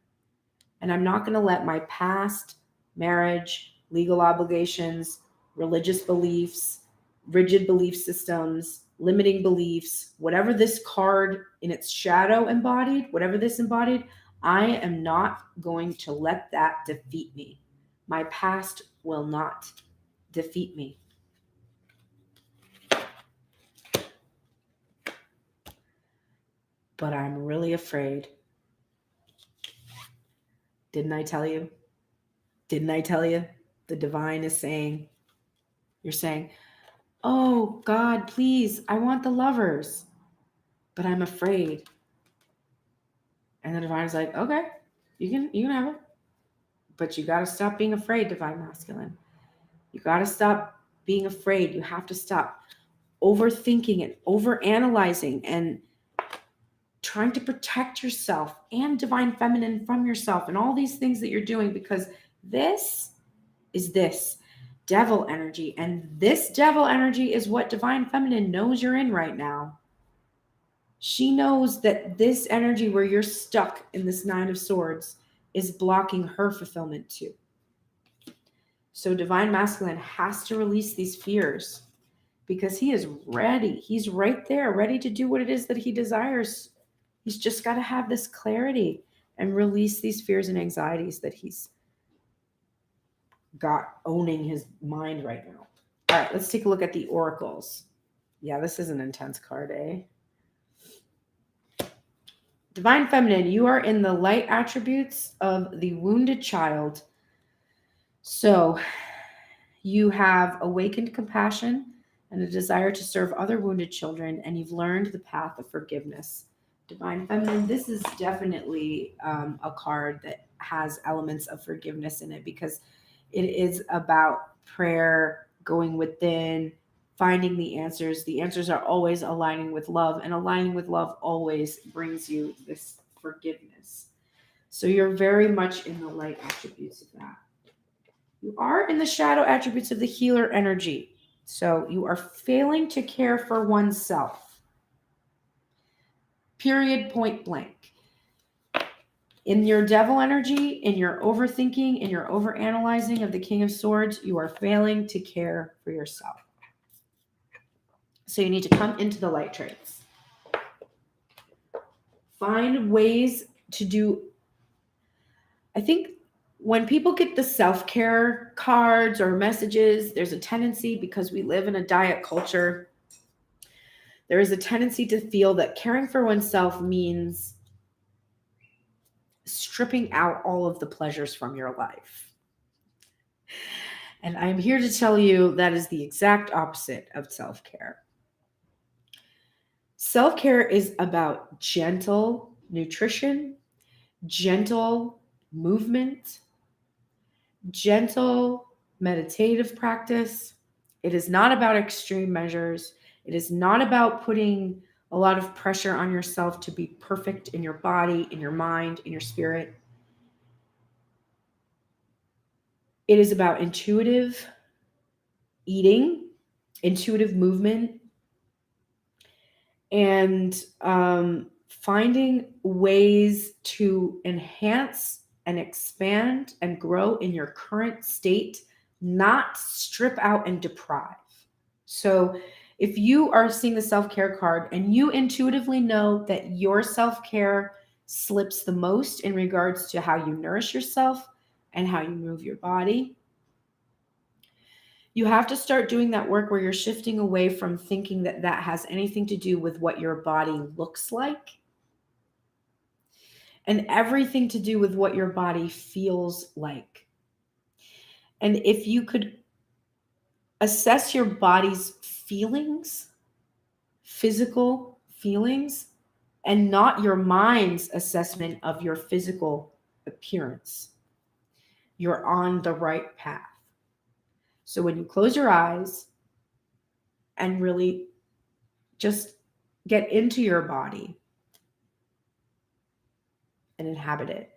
And I'm not going to let my past, marriage, legal obligations, religious beliefs, rigid belief systems, limiting beliefs, whatever this card in its shadow embodied, whatever this embodied, I am not going to let that defeat me. My past will not defeat me. But I'm really afraid. Didn't I tell you? Didn't I tell you? The divine is saying, you're saying, oh God, please, I want the lovers, but I'm afraid. And the divine is like, okay, you can have it. But you got to stop being afraid, divine masculine. You got to stop being afraid. You have to stop overthinking and overanalyzing and trying to protect yourself and divine feminine from yourself and all these things that you're doing, because this is this devil energy. And this devil energy is what divine feminine knows you're in right now. She knows that this energy where you're stuck in this 9 of Swords is blocking her fulfillment too. So divine masculine has to release these fears because he is ready. He's right there, ready to do what it is that he desires. He's just got to have this clarity and release these fears and anxieties that he's got owning his mind right now. All right, let's take a look at the oracles. Yeah, this is an intense card, eh? Divine feminine, you are in the light attributes of the wounded child. So you have awakened compassion and a desire to serve other wounded children, and you've learned the path of forgiveness. Divine feminine, this is definitely a card that has elements of forgiveness in it because it is about prayer, going within, finding the answers. The answers are always aligning with love, and aligning with love always brings you this forgiveness. So you're very much in the light attributes of that. You are in the shadow attributes of the healer energy. So you are failing to care for oneself. Period, point blank. In your devil energy, in your overthinking, in your overanalyzing of the King of Swords, you are failing to care for yourself. So you need to come into the light traits. Find ways to do. I think when people get the self-care cards or messages, there's a tendency, because we live in a diet culture, there is a tendency to feel that caring for oneself means stripping out all of the pleasures from your life. And I'm here to tell you that is the exact opposite of self-care. Self-care is about gentle nutrition, gentle movement, gentle meditative practice. It is not about extreme measures. It is not about putting a lot of pressure on yourself to be perfect in your body, in your mind, in your spirit. It is about intuitive eating, intuitive movement, and finding ways to enhance and expand and grow in your current state, not strip out and deprive. So if you are seeing the self-care card and you intuitively know that your self-care slips the most in regards to how you nourish yourself and how you move your body, you have to start doing that work where you're shifting away from thinking that that has anything to do with what your body looks like, and everything to do with what your body feels like. And if you could assess your body's feelings, physical feelings, and not your mind's assessment of your physical appearance, you're on the right path. So when you close your eyes and really just get into your body and inhabit it,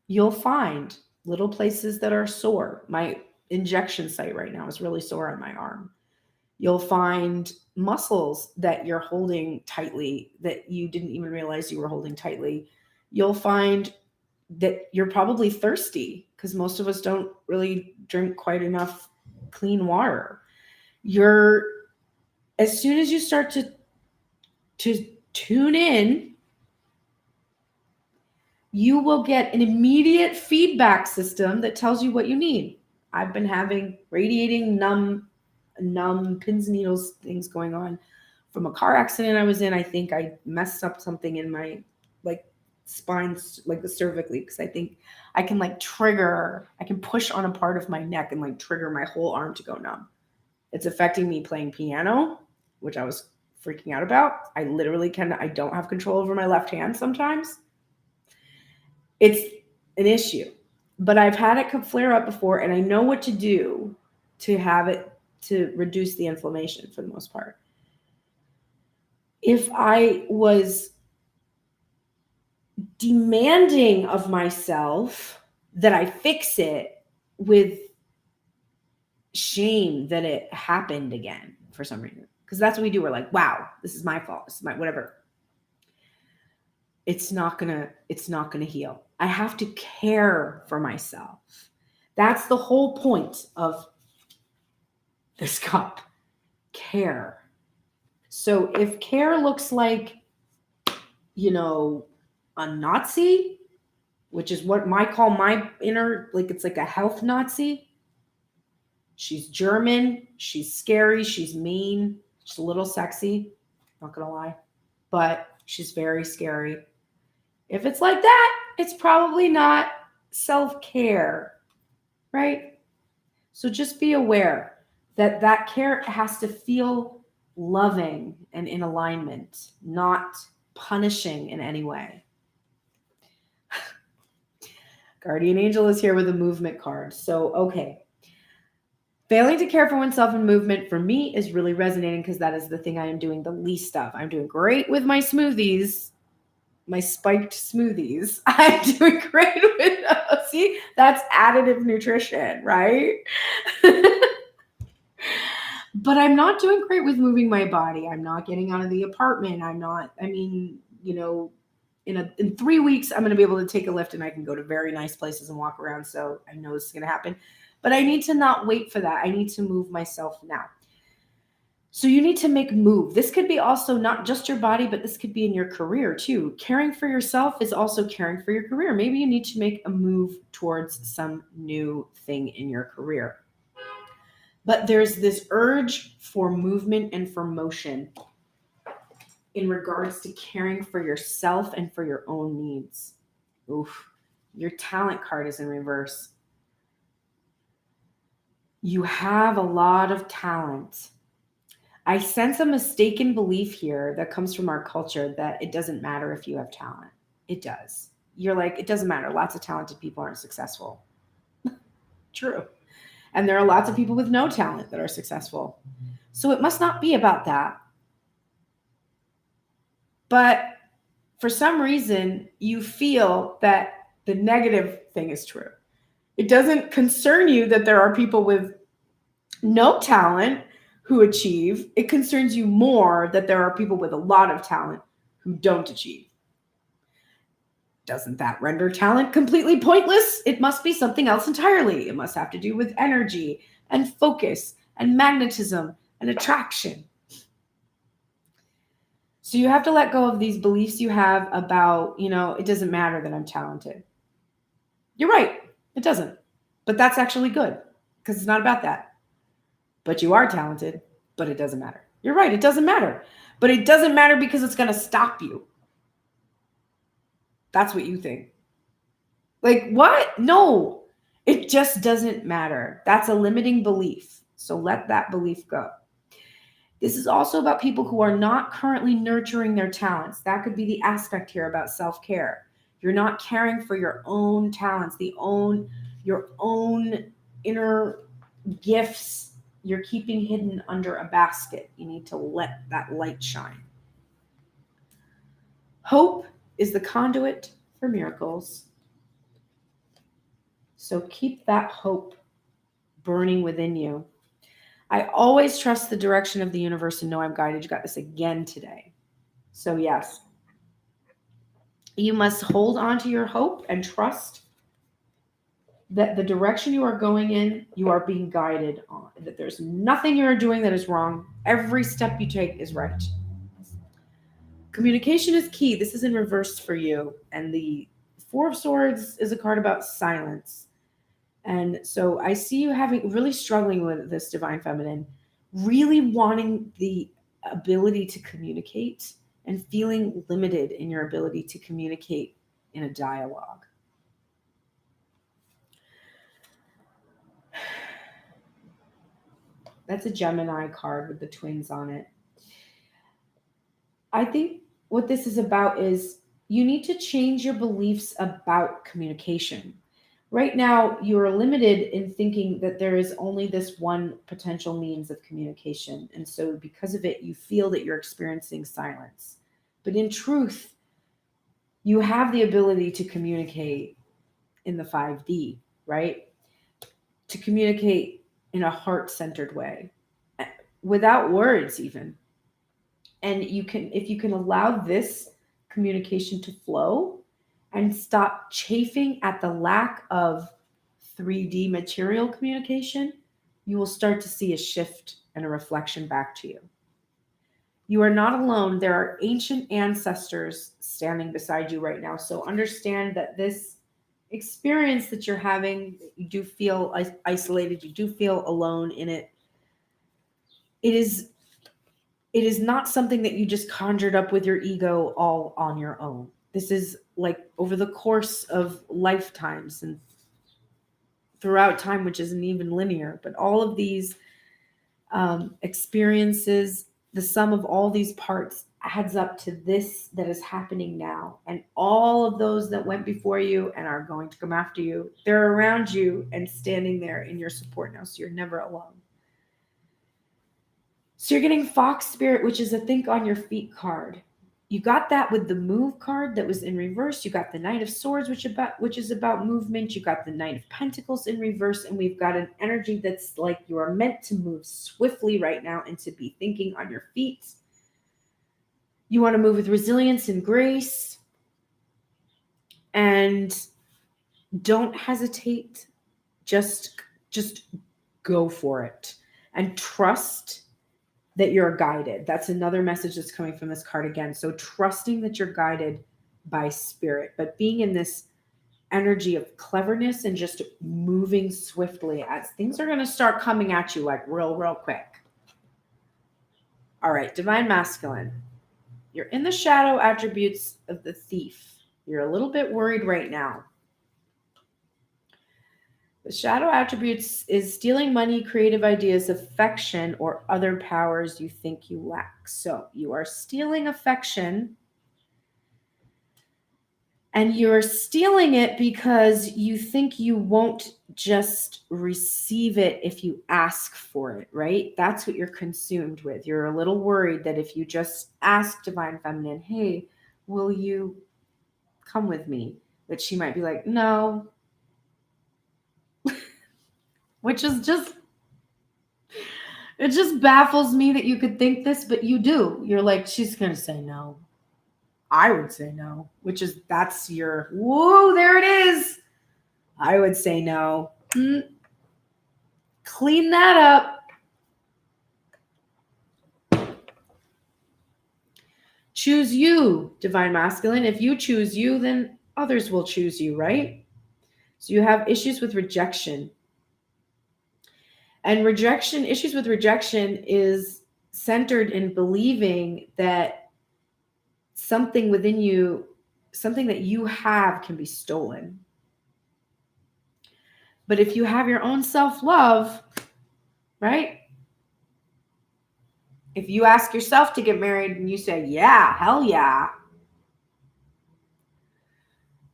you'll find little places that are sore. My injection site right now is really sore on my arm. You'll find muscles that you're holding tightly that you didn't even realize you were holding tightly. You'll find that you're probably thirsty because most of us don't really drink quite enough clean water. As soon as you start to tune in, you will get an immediate feedback system that tells you what you need. I've been having radiating, numb pins and needles things going on from a car accident I was in. I think I messed up something in my spine, like the cervically, because I think I can I can push on a part of my neck and trigger my whole arm to go numb. It's affecting me playing piano, which I was freaking out about. I literally I don't have control over my left hand sometimes. It's an issue, but I've had it flare up before, and I know what to do to have it to reduce the inflammation for the most part. If I was demanding of myself that I fix it with shame that it happened again for some reason, because that's what we do. We're like, wow, this is my fault. This is my whatever. It's not gonna heal. I have to care for myself. That's the whole point of this cup. Care. So if care looks like, a Nazi, which is what I call my inner, it's like a health Nazi. She's German. She's scary. She's mean. She's a little sexy. Not gonna lie, but she's very scary. If it's like that, it's probably not self-care, right? So just be aware that that care has to feel loving and in alignment, not punishing in any way. Guardian Angel is here with a movement card. So, okay. Failing to care for oneself in movement for me is really resonating because that is the thing I am doing the least of. I'm doing great with my smoothies. my spiked smoothies. I'm doing great with those. See, that's additive nutrition, right? But I'm not doing great with moving my body. I'm not getting out of the apartment. In 3 weeks, I'm going to be able to take a lift and I can go to very nice places and walk around. So I know this is going to happen. But I need to not wait for that. I need to move myself now. So you need to make move. This could be also not just your body, but this could be in your career too. Caring for yourself is also caring for your career. Maybe you need to make a move towards some new thing in your career. But there's this urge for movement and for motion in regards to caring for yourself and for your own needs. Oof, your talent card is in reverse. You have a lot of talent. I sense a mistaken belief here that comes from our culture that it doesn't matter if you have talent. It does. You're like, it doesn't matter. Lots of talented people aren't successful. True. And there are lots of people with no talent that are successful. So it must not be about that. But for some reason, you feel that the negative thing is true. It doesn't concern you that there are people with no talent who achieve. It concerns you more that there are people with a lot of talent who don't achieve. Doesn't that render talent completely pointless? It must be something else entirely. It must have to do with energy and focus and magnetism and attraction. So you have to let go of these beliefs you have about, it doesn't matter that I'm talented. You're right. It doesn't. But that's actually good because it's not about that. But you are talented, but it doesn't matter. You're right. It doesn't matter. But it doesn't matter because it's going to stop you. That's what you think. Like, what? No, it just doesn't matter. That's a limiting belief. So let that belief go. This is also about people who are not currently nurturing their talents. That could be the aspect here about self-care. You're not caring for your own talents, your own inner gifts. You're keeping hidden under a basket. You need to let that light shine. Hope is the conduit for miracles. So keep that hope burning within you. I always trust the direction of the universe and know I'm guided. You got this again today. So yes, you must hold on to your hope and trust that the direction you are going in, you are being guided on, that there's nothing you're doing that is wrong. Every step you take is right. Communication is key. This is in reverse for you. And the Four of Swords is a card about silence. And so I see you really struggling with this Divine Feminine, really wanting the ability to communicate and feeling limited in your ability to communicate in a dialogue. That's a Gemini card with the twins on it. I think what this is about is you need to change your beliefs about communication. Right now, you are limited in thinking that there is only this one potential means of communication. And so because of it, you feel that you're experiencing silence. But in truth, you have the ability to communicate in the 5D, right? To communicate in a heart-centered way, without words even. And if you can allow this communication to flow and stop chafing at the lack of 3D material communication, you will start to see a shift and a reflection back to you. You are not alone. There are ancient ancestors standing beside you right now. So understand that this experience that you're having, you do feel isolated, you do feel alone in it. It is not something that you just conjured up with your ego all on your own. This is like over the course of lifetimes and throughout time, which isn't even linear, but all of these experiences, the sum of all these parts adds up to this that is happening now. And all of those that went before you and are going to come after you, they're around you and standing there in your support now. So you're never alone. So you're getting Fox Spirit, which is a think on your feet card. you got that with the move card that was in reverse. You got the Knight of Swords, which is about movement. You got the Knight of Pentacles in reverse, and we've got an energy that's like you are meant to move swiftly right now and to be thinking on your feet. You want to move with resilience and grace, and don't hesitate. Just go for it and trust that you're guided. That's another message that's coming from this card again. So trusting that you're guided by spirit, but being in this energy of cleverness and just moving swiftly as things are going to start coming at you like real quick. All right, Divine Masculine. You're in the shadow attributes of the Thief. You're a little bit worried right now. The shadow attributes is stealing money, creative ideas, affection, or other powers you think you lack. So you are stealing affection, and you're stealing it because you think you won't just receive it if you ask for it, right? That's what you're consumed with. You're a little worried that if you just ask Divine Feminine, hey, will you come with me? That she might be like, no. Which is just, it just baffles me that you could think this, but you do. You're like, she's going to say no. I would say no, which is, that's your, whoa, there it is. I would say no. Clean that up. Choose you, Divine Masculine. If you choose you, then others will choose you, right? So you have issues with rejection. And issues with rejection is centered in believing that something within you, something that you have, can be stolen. But if you have your own self-love, right? If you ask yourself to get married and you say, yeah, hell yeah,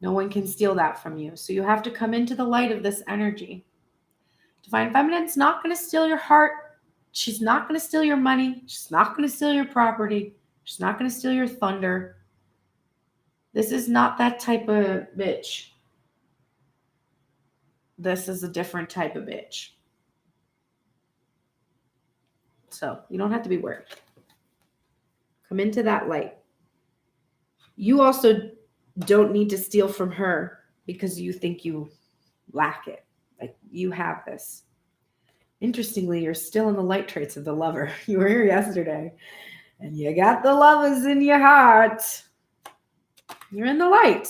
no one can steal that from you. So you have to come into the light of this energy. Divine Feminine's not going to steal your heart. She's not going to steal your money. She's not going to steal your property. She's not going to steal your thunder. This is not that type of bitch. This is a different type of bitch. So you don't have to be worried. Come into that light. You also don't need to steal from her because you think you lack it. Like, you have this. Interestingly, you're still in the light traits of the lover. You were here yesterday and you got the lovers in your heart. You're in the light.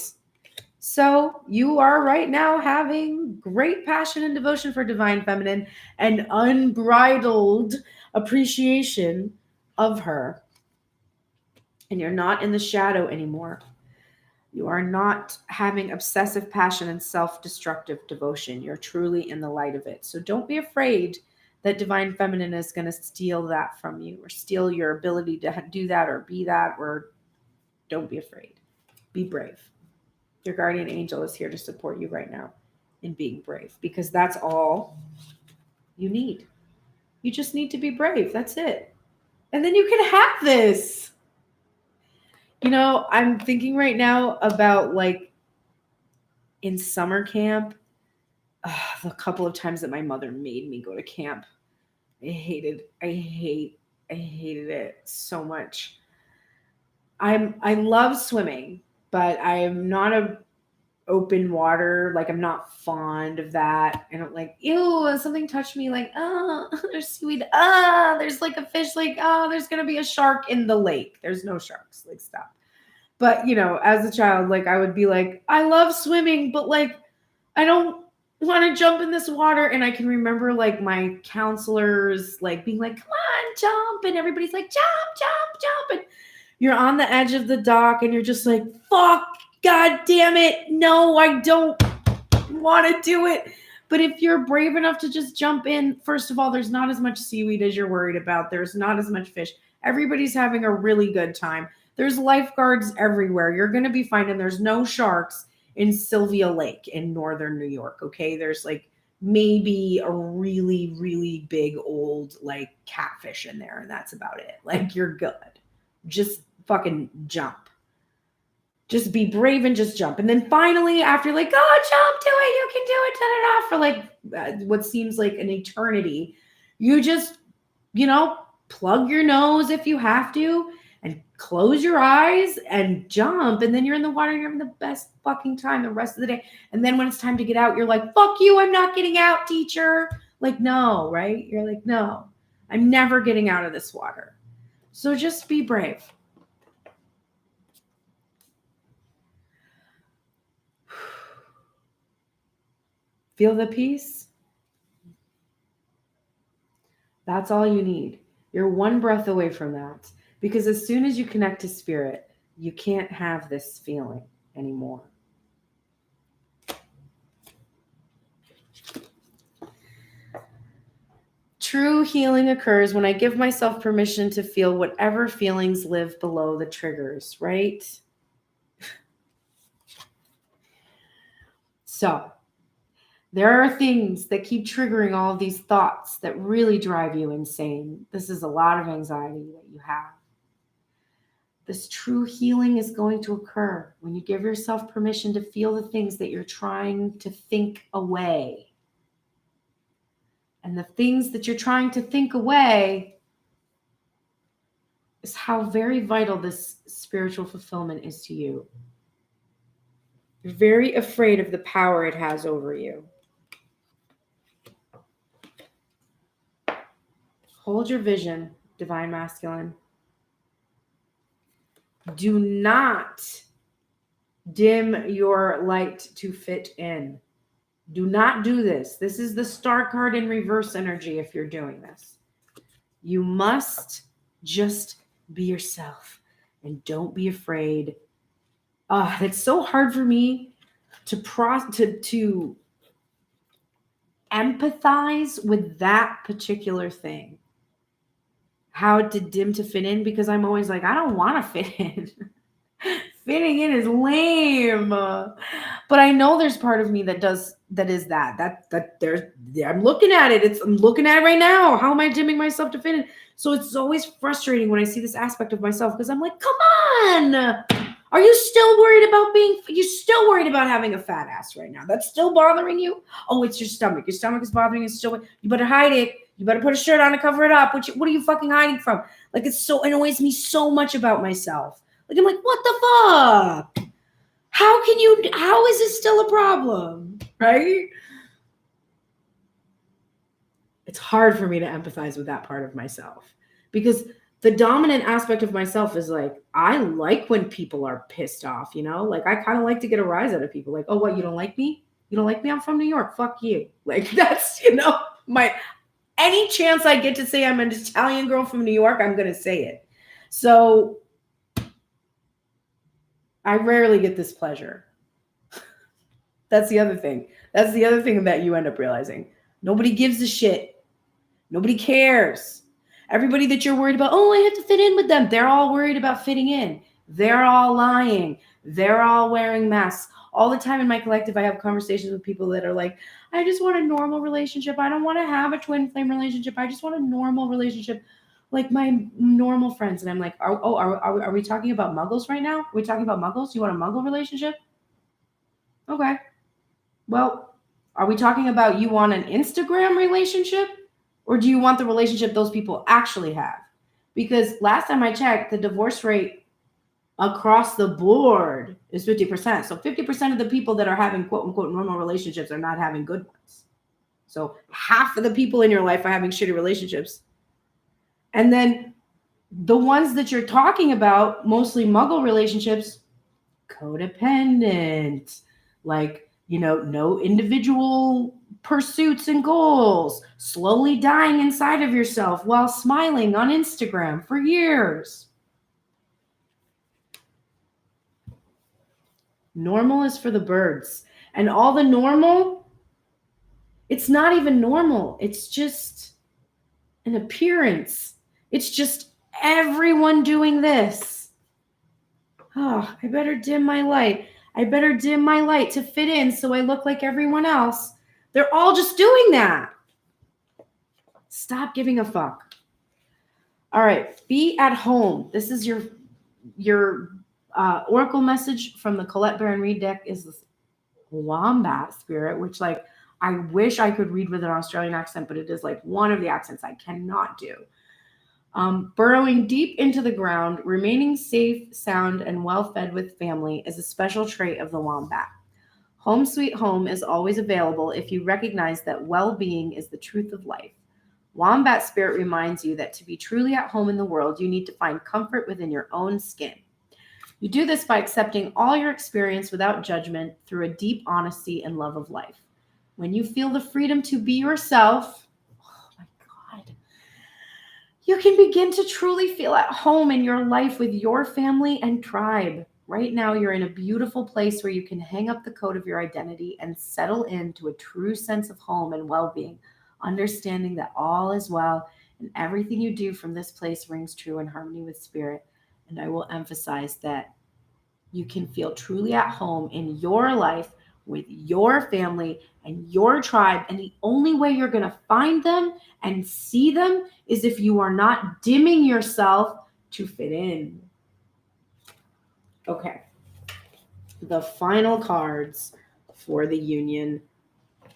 So you are right now having great passion and devotion for Divine Feminine and unbridled appreciation of her. And you're not in the shadow anymore. You are not having obsessive passion and self-destructive devotion. You're truly in the light of it. So don't be afraid that Divine Feminine is going to steal that from you or steal your ability to do that or be that, or don't be afraid. Be brave. Your guardian angel is here to support you right now in being brave, because that's all you need. You just need to be brave. That's it. And then you can have this. You know, I'm thinking right now about, like, in summer camp, the couple of times that my mother made me go to camp. I hated it so much. I love swimming, but I'm not a open water. Like, I'm not fond of that. I don't like, ew, something touched me, like, oh, there's seaweed. There's like a fish, like, oh, there's going to be a shark in the lake. There's no sharks, like, stop. But, you know, as a child, like, I would be like, I love swimming, but, like, I don't want to jump in this water. And I can remember, like, my counselors, like, being like, come on, jump. And everybody's like, jump. And you're on the edge of the dock and you're just like, fuck, God damn it. No, I don't want to do it. But if you're brave enough to just jump in, first of all, there's not as much seaweed as you're worried about. There's not as much fish. Everybody's having a really good time. There's lifeguards everywhere. You're going to be fine. And there's no sharks in Sylvia Lake in northern New York, okay? There's, like, maybe a really, really big old, like, catfish in there, and that's about it. Like, you're good. Just fucking jump. Just be brave and just jump. And then finally, after you're like, oh, jump, do it, you can do it, da-da-da, for like what seems like an eternity, you just, plug your nose if you have to and close your eyes and jump. And then you're in the water and you're having the best fucking time the rest of the day. And then when it's time to get out, you're like, fuck you, I'm not getting out, teacher. Like, no, right? You're like, no, I'm never getting out of this water. So just be brave. Feel the peace? That's all you need. You're one breath away from that. Because as soon as you connect to spirit, you can't have this feeling anymore. True healing occurs when I give myself permission to feel whatever feelings live below the triggers, right? So, there are things that keep triggering all of these thoughts that really drive you insane. This is a lot of anxiety that you have. This true healing is going to occur when you give yourself permission to feel the things that you're trying to think away. And the things that you're trying to think away is how very vital this spiritual fulfillment is to you. You're very afraid of the power it has over you. Hold your vision, Divine Masculine. Do not dim your light to fit in. Do not do this. This is the star card in reverse energy if you're doing this. You must just be yourself and don't be afraid. It's so hard for me to empathize with that particular thing. How to dim to fit in, because I'm always like, I don't want to fit in. Fitting in is lame. But I know there's part of me that is that I'm looking at it. I'm looking at it right now. How am I dimming myself to fit in? So it's always frustrating when I see this aspect of myself, because I'm like, come on. Are you still worried about you're still worried about having a fat ass right now? That's still bothering you? Oh, it's your stomach. Your stomach is bothering you. You better hide it. You better put a shirt on to cover it up. What are you fucking hiding from? Like, it annoys me so much about myself. Like, I'm like, what the fuck? How is this still a problem? Right? It's hard for me to empathize with that part of myself, because the dominant aspect of myself is like, I like when people are pissed off, like I kind of like to get a rise out of people. Like, oh, what? You don't like me? You don't like me? I'm from New York. Fuck you. Like, that's, any chance I get to say I'm an Italian girl from New York, I'm going to say it. So I rarely get this pleasure. That's the other thing. That's the other thing that you end up realizing. Nobody gives a shit. Nobody cares. Everybody that you're worried about, oh, I have to fit in with them. They're all worried about fitting in. They're all lying. They're all wearing masks. All the time in my collective, I have conversations with people that are like, I just want a normal relationship. I don't want to have a twin flame relationship. I just want a normal relationship like my normal friends. And I'm like, are we talking about muggles right now? Are we talking about muggles? You want a muggle relationship? Okay. Well, are we talking about you want an Instagram relationship? Or do you want the relationship those people actually have? Because last time I checked, the divorce rate across the board is 50%. So 50% of the people that are having quote unquote normal relationships are not having good ones. So half of the people in your life are having shitty relationships. And then the ones that you're talking about, mostly muggle relationships, codependent, like, no individual pursuits and goals, slowly dying inside of yourself while smiling on Instagram for years. Normal is for the birds. And all the normal, it's not even normal. It's just an appearance. It's just everyone doing this. Oh, I better dim my light. I better dim my light to fit in so I look like everyone else. They're all just doing that. Stop giving a fuck. All right, be at home. This is your your oracle message from the Colette Baron Reed deck is this wombat spirit, which like I wish I could read with an Australian accent, but it is like one of the accents I cannot do. Burrowing deep into the ground, remaining safe, sound, and well fed with family is a special trait of the wombat. Home sweet home is always available if you recognize that well-being is the truth of life. Wombat spirit reminds you that to be truly at home in the world, you need to find comfort within your own skin. You do this by accepting all your experience without judgment through a deep honesty and love of life. When you feel the freedom to be yourself, oh my God, you can begin to truly feel at home in your life with your family and tribe. Right now, you're in a beautiful place where you can hang up the coat of your identity and settle into a true sense of home and well-being, understanding that all is well and everything you do from this place rings true in harmony with spirit. And I will emphasize that you can feel truly at home in your life with your family and your tribe. And the only way you're going to find them and see them is if you are not dimming yourself to fit in. Okay. The final cards for the union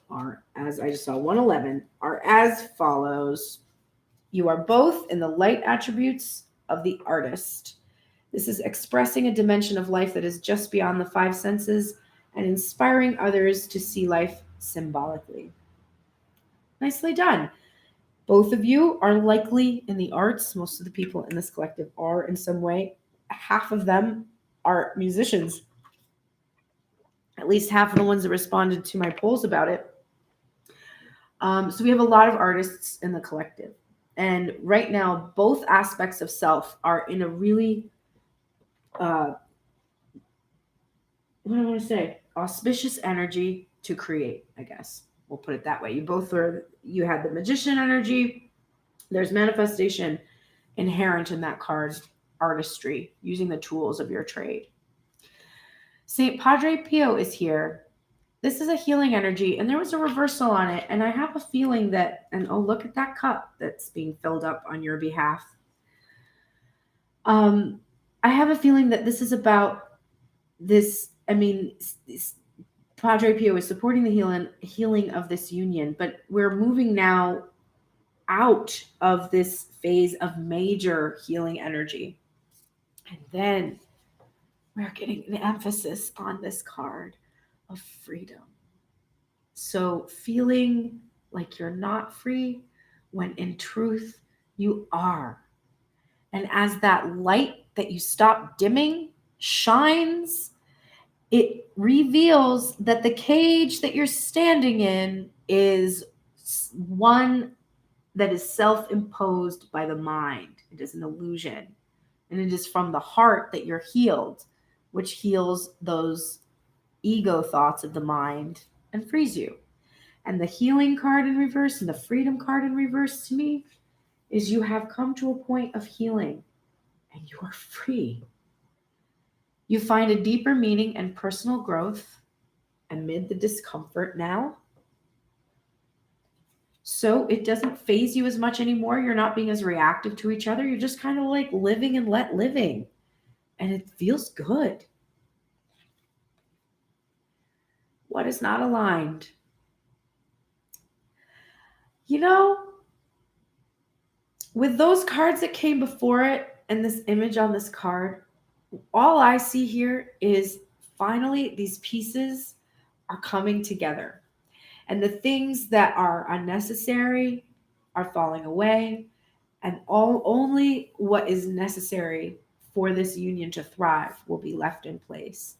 are, as I just saw, 111, are as follows. You are both in the light attributes of the artist. This is expressing a dimension of life that is just beyond the five senses and inspiring others to see life symbolically. Nicely done. Both of you are likely in the arts. Most of the people in this collective are in some way. Half of them are musicians. At least half of the ones that responded to my polls about it. So we have a lot of artists in the collective. And right now, both aspects of self are in a really, what do I want to say? Auspicious energy to create, I guess. We'll put it that way. You had the magician energy. There's manifestation inherent in that card, artistry, using the tools of your trade. St. Padre Pio is here. This is a healing energy, and there was a reversal on it, and I have a feeling that, and oh, look at that cup that's being filled up on your behalf. I have a feeling that this is about this, Padre Pio is supporting the healing of this union, but we're moving now out of this phase of major healing energy. And then we're getting an emphasis on this card of freedom. So feeling like you're not free when in truth you are. And as that light that you stop dimming shines, it reveals that the cage that you're standing in is one that is self-imposed by the mind. It is an illusion. And it is from the heart that you're healed, which heals those ego thoughts of the mind and frees you. And the healing card in reverse and the freedom card in reverse to me is you have come to a point of healing and you are free. You find a deeper meaning and personal growth amid the discomfort now. So it doesn't faze you as much anymore. You're not being as reactive to each other. You're just kind of like living and let living. And it feels good. What is not aligned? You know, with those cards that came before it and this image on this card, all I see here is finally these pieces are coming together. And the things that are unnecessary are falling away. And only what is necessary for this union to thrive will be left in place.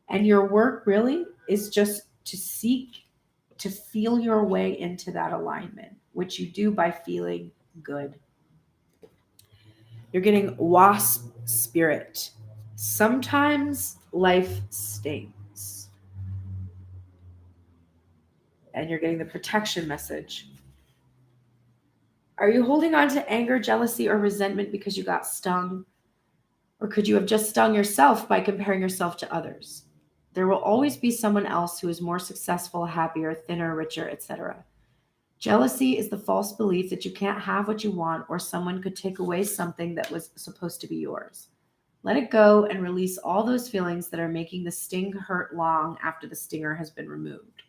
And your work really is just to seek to feel your way into that alignment, which you do by feeling good. You're getting wasp spirit. Sometimes life stings. And you're getting the protection message. Are you holding on to anger, jealousy, or resentment because you got stung? Or could you have just stung yourself by comparing yourself to others? There will always be someone else who is more successful, happier, thinner, richer, etc. Jealousy is the false belief that you can't have what you want or someone could take away something that was supposed to be yours. Let it go and release all those feelings that are making the sting hurt long after the stinger has been removed.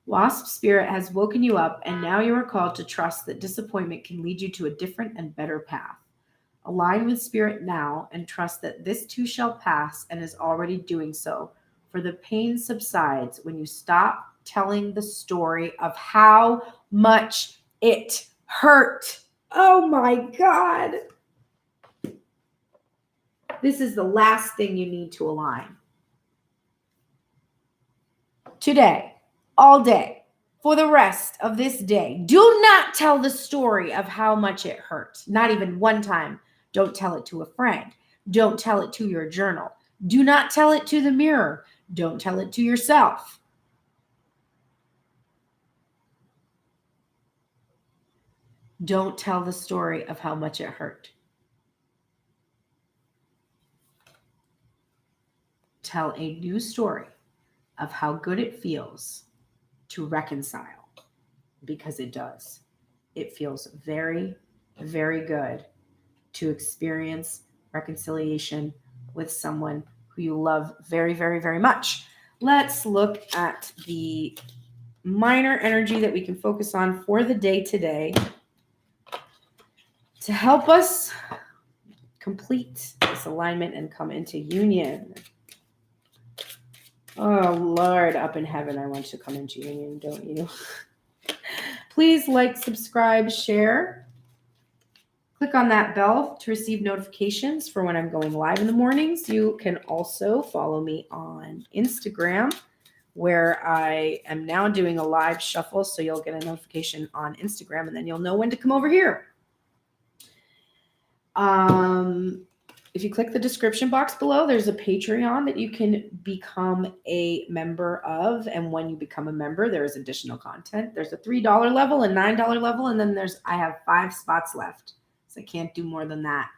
Wasp spirit has woken you up, and now you are called to trust that disappointment can lead you to a different and better path. Align with spirit now and trust that this too shall pass and is already doing so, for the pain subsides when you stop telling the story of how much it hurt. Oh my God. This is the last thing you need to align. Today, all day, for the rest of this day, do not tell the story of how much it hurt. Not even one time. Don't tell it to a friend. Don't tell it to your journal. Do not tell it to the mirror. Don't tell it to yourself. Don't tell the story of how much it hurt. Tell a new story of how good it feels to reconcile, because it does. It feels very, very good to experience reconciliation with someone who you love very, very, very much. Let's look at the minor energy that we can focus on for the day today to help us complete this alignment and come into union. Oh, Lord, up in heaven, I want to come into union, don't you? Please like, subscribe, share. Click on that bell to receive notifications for when I'm going live in the mornings. You can also follow me on Instagram, where I am now doing a live shuffle, so you'll get a notification on Instagram, and then you'll know when to come over here. If you click the description box below, there's a Patreon that you can become a member of. And when you become a member, there's additional content. There's a $3 level, a $9 level, and then I have 5 spots left. So I can't do more than that,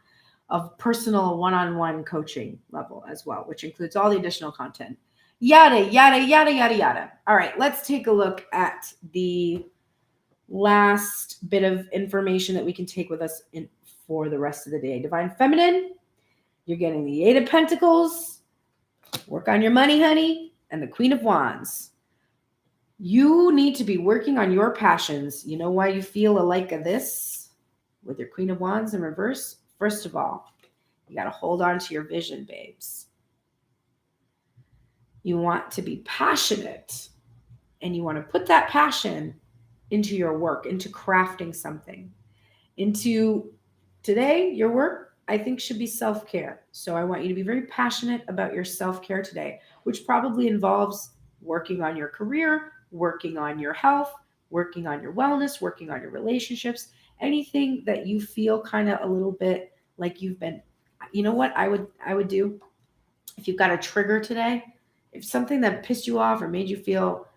of personal one-on-one coaching level as well, which includes all the additional content. Yada, yada, yada, yada, yada. All right, let's take a look at the last bit of information that we can take with us for the rest of the day. Divine Feminine, you're getting the 8 of Pentacles. Work on your money, honey. And the Queen of Wands. You need to be working on your passions. You know why you feel like this with your Queen of Wands in reverse? First of all, you got to hold on to your vision, babes. You want to be passionate, and you want to put that passion into your work, into crafting something, into today, your work, I think, should be self-care. So I want you to be very passionate about your self-care today, which probably involves working on your career, working on your health, working on your wellness, working on your relationships, anything that you feel kind of a little bit like you've been. You know what I would do? If you've got a trigger today, if something that pissed you off or made you feel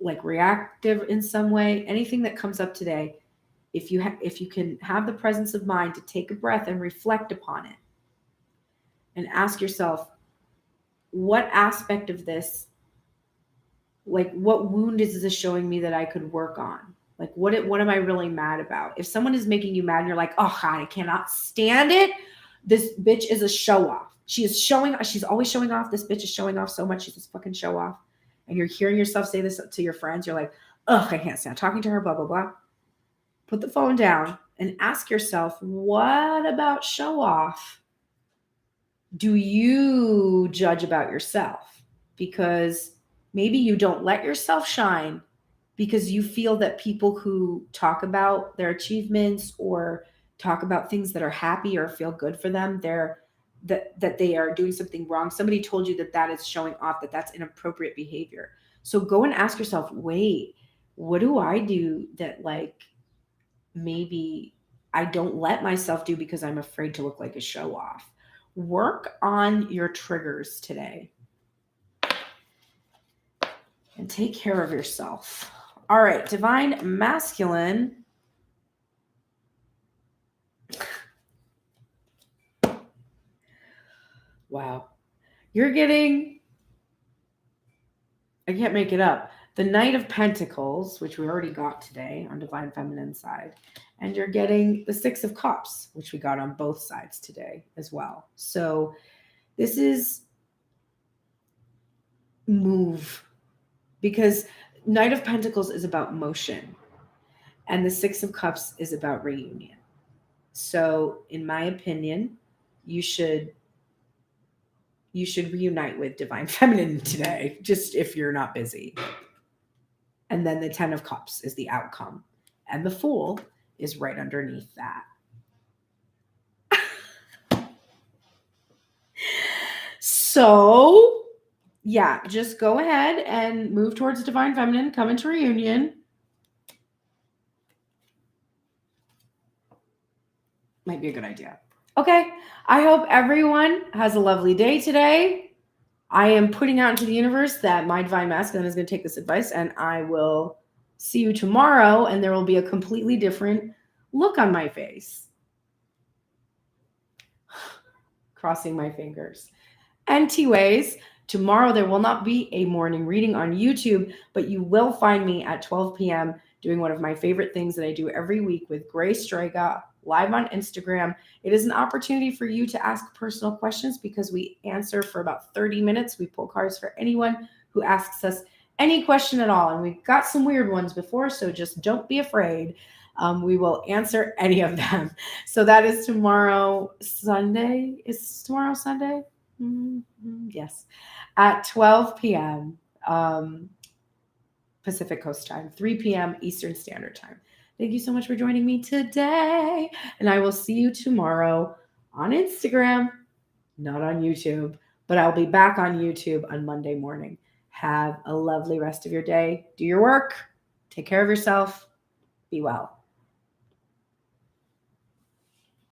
like reactive in some way, anything that comes up today, if you can have the presence of mind to take a breath and reflect upon it and ask yourself, what aspect of this, like what wound is this showing me that I could work on? Like what am I really mad about? If someone is making you mad and you're like, oh God, I cannot stand it. This bitch is a show off. She's always showing off. This bitch is showing off so much. She's this fucking show off. And you're hearing yourself say this to your friends. You're like, ugh, I can't stand talking to her, blah, blah, blah. Put the phone down and ask yourself, what about show off do you judge about yourself? Because maybe you don't let yourself shine because you feel that people who talk about their achievements or talk about things that are happy or feel good for them, that they are doing something wrong. Somebody told you that is showing off, that's inappropriate behavior. So go and ask yourself, wait, what do I do that like maybe I don't let myself do because I'm afraid to look like a show off? Work on your triggers today and take care of yourself. All right, Divine Masculine. Wow. You're getting, I can't make it up, the Knight of Pentacles, which we already got today on Divine Feminine side, And you're getting the Six of Cups, which we got on both sides today as well. So this is move, because Knight of Pentacles is about motion and the Six of Cups is about reunion. So in my opinion, you should reunite with Divine Feminine today, just if you're not busy. And then the Ten of Cups is the outcome. And the Fool is right underneath that. So, yeah, just go ahead and move towards Divine Feminine, come into reunion. Might be a good idea. Okay, I hope everyone has a lovely day today. I am putting out into the universe that my Divine Masculine is going to take this advice, and I will see you tomorrow, and there will be a completely different look on my face. Crossing my fingers. Anyways, tomorrow there will not be a morning reading on YouTube, but you will find me at 12 p.m. doing one of my favorite things that I do every week with Grace Strega live on Instagram. It is an opportunity for you to ask personal questions because we answer for about 30 minutes. We pull cards for anyone who asks us any question at all. And we've got some weird ones before, so just don't be afraid. We will answer any of them. So that is tomorrow, Sunday. Is tomorrow Sunday? Mm-hmm. Yes. At 12 p.m. Pacific Coast time, 3 p.m. Eastern Standard Time. Thank you so much for joining me today. And I will see you tomorrow on Instagram, not on YouTube, but I'll be back on YouTube on Monday morning. Have a lovely rest of your day. Do your work. Take care of yourself. Be well.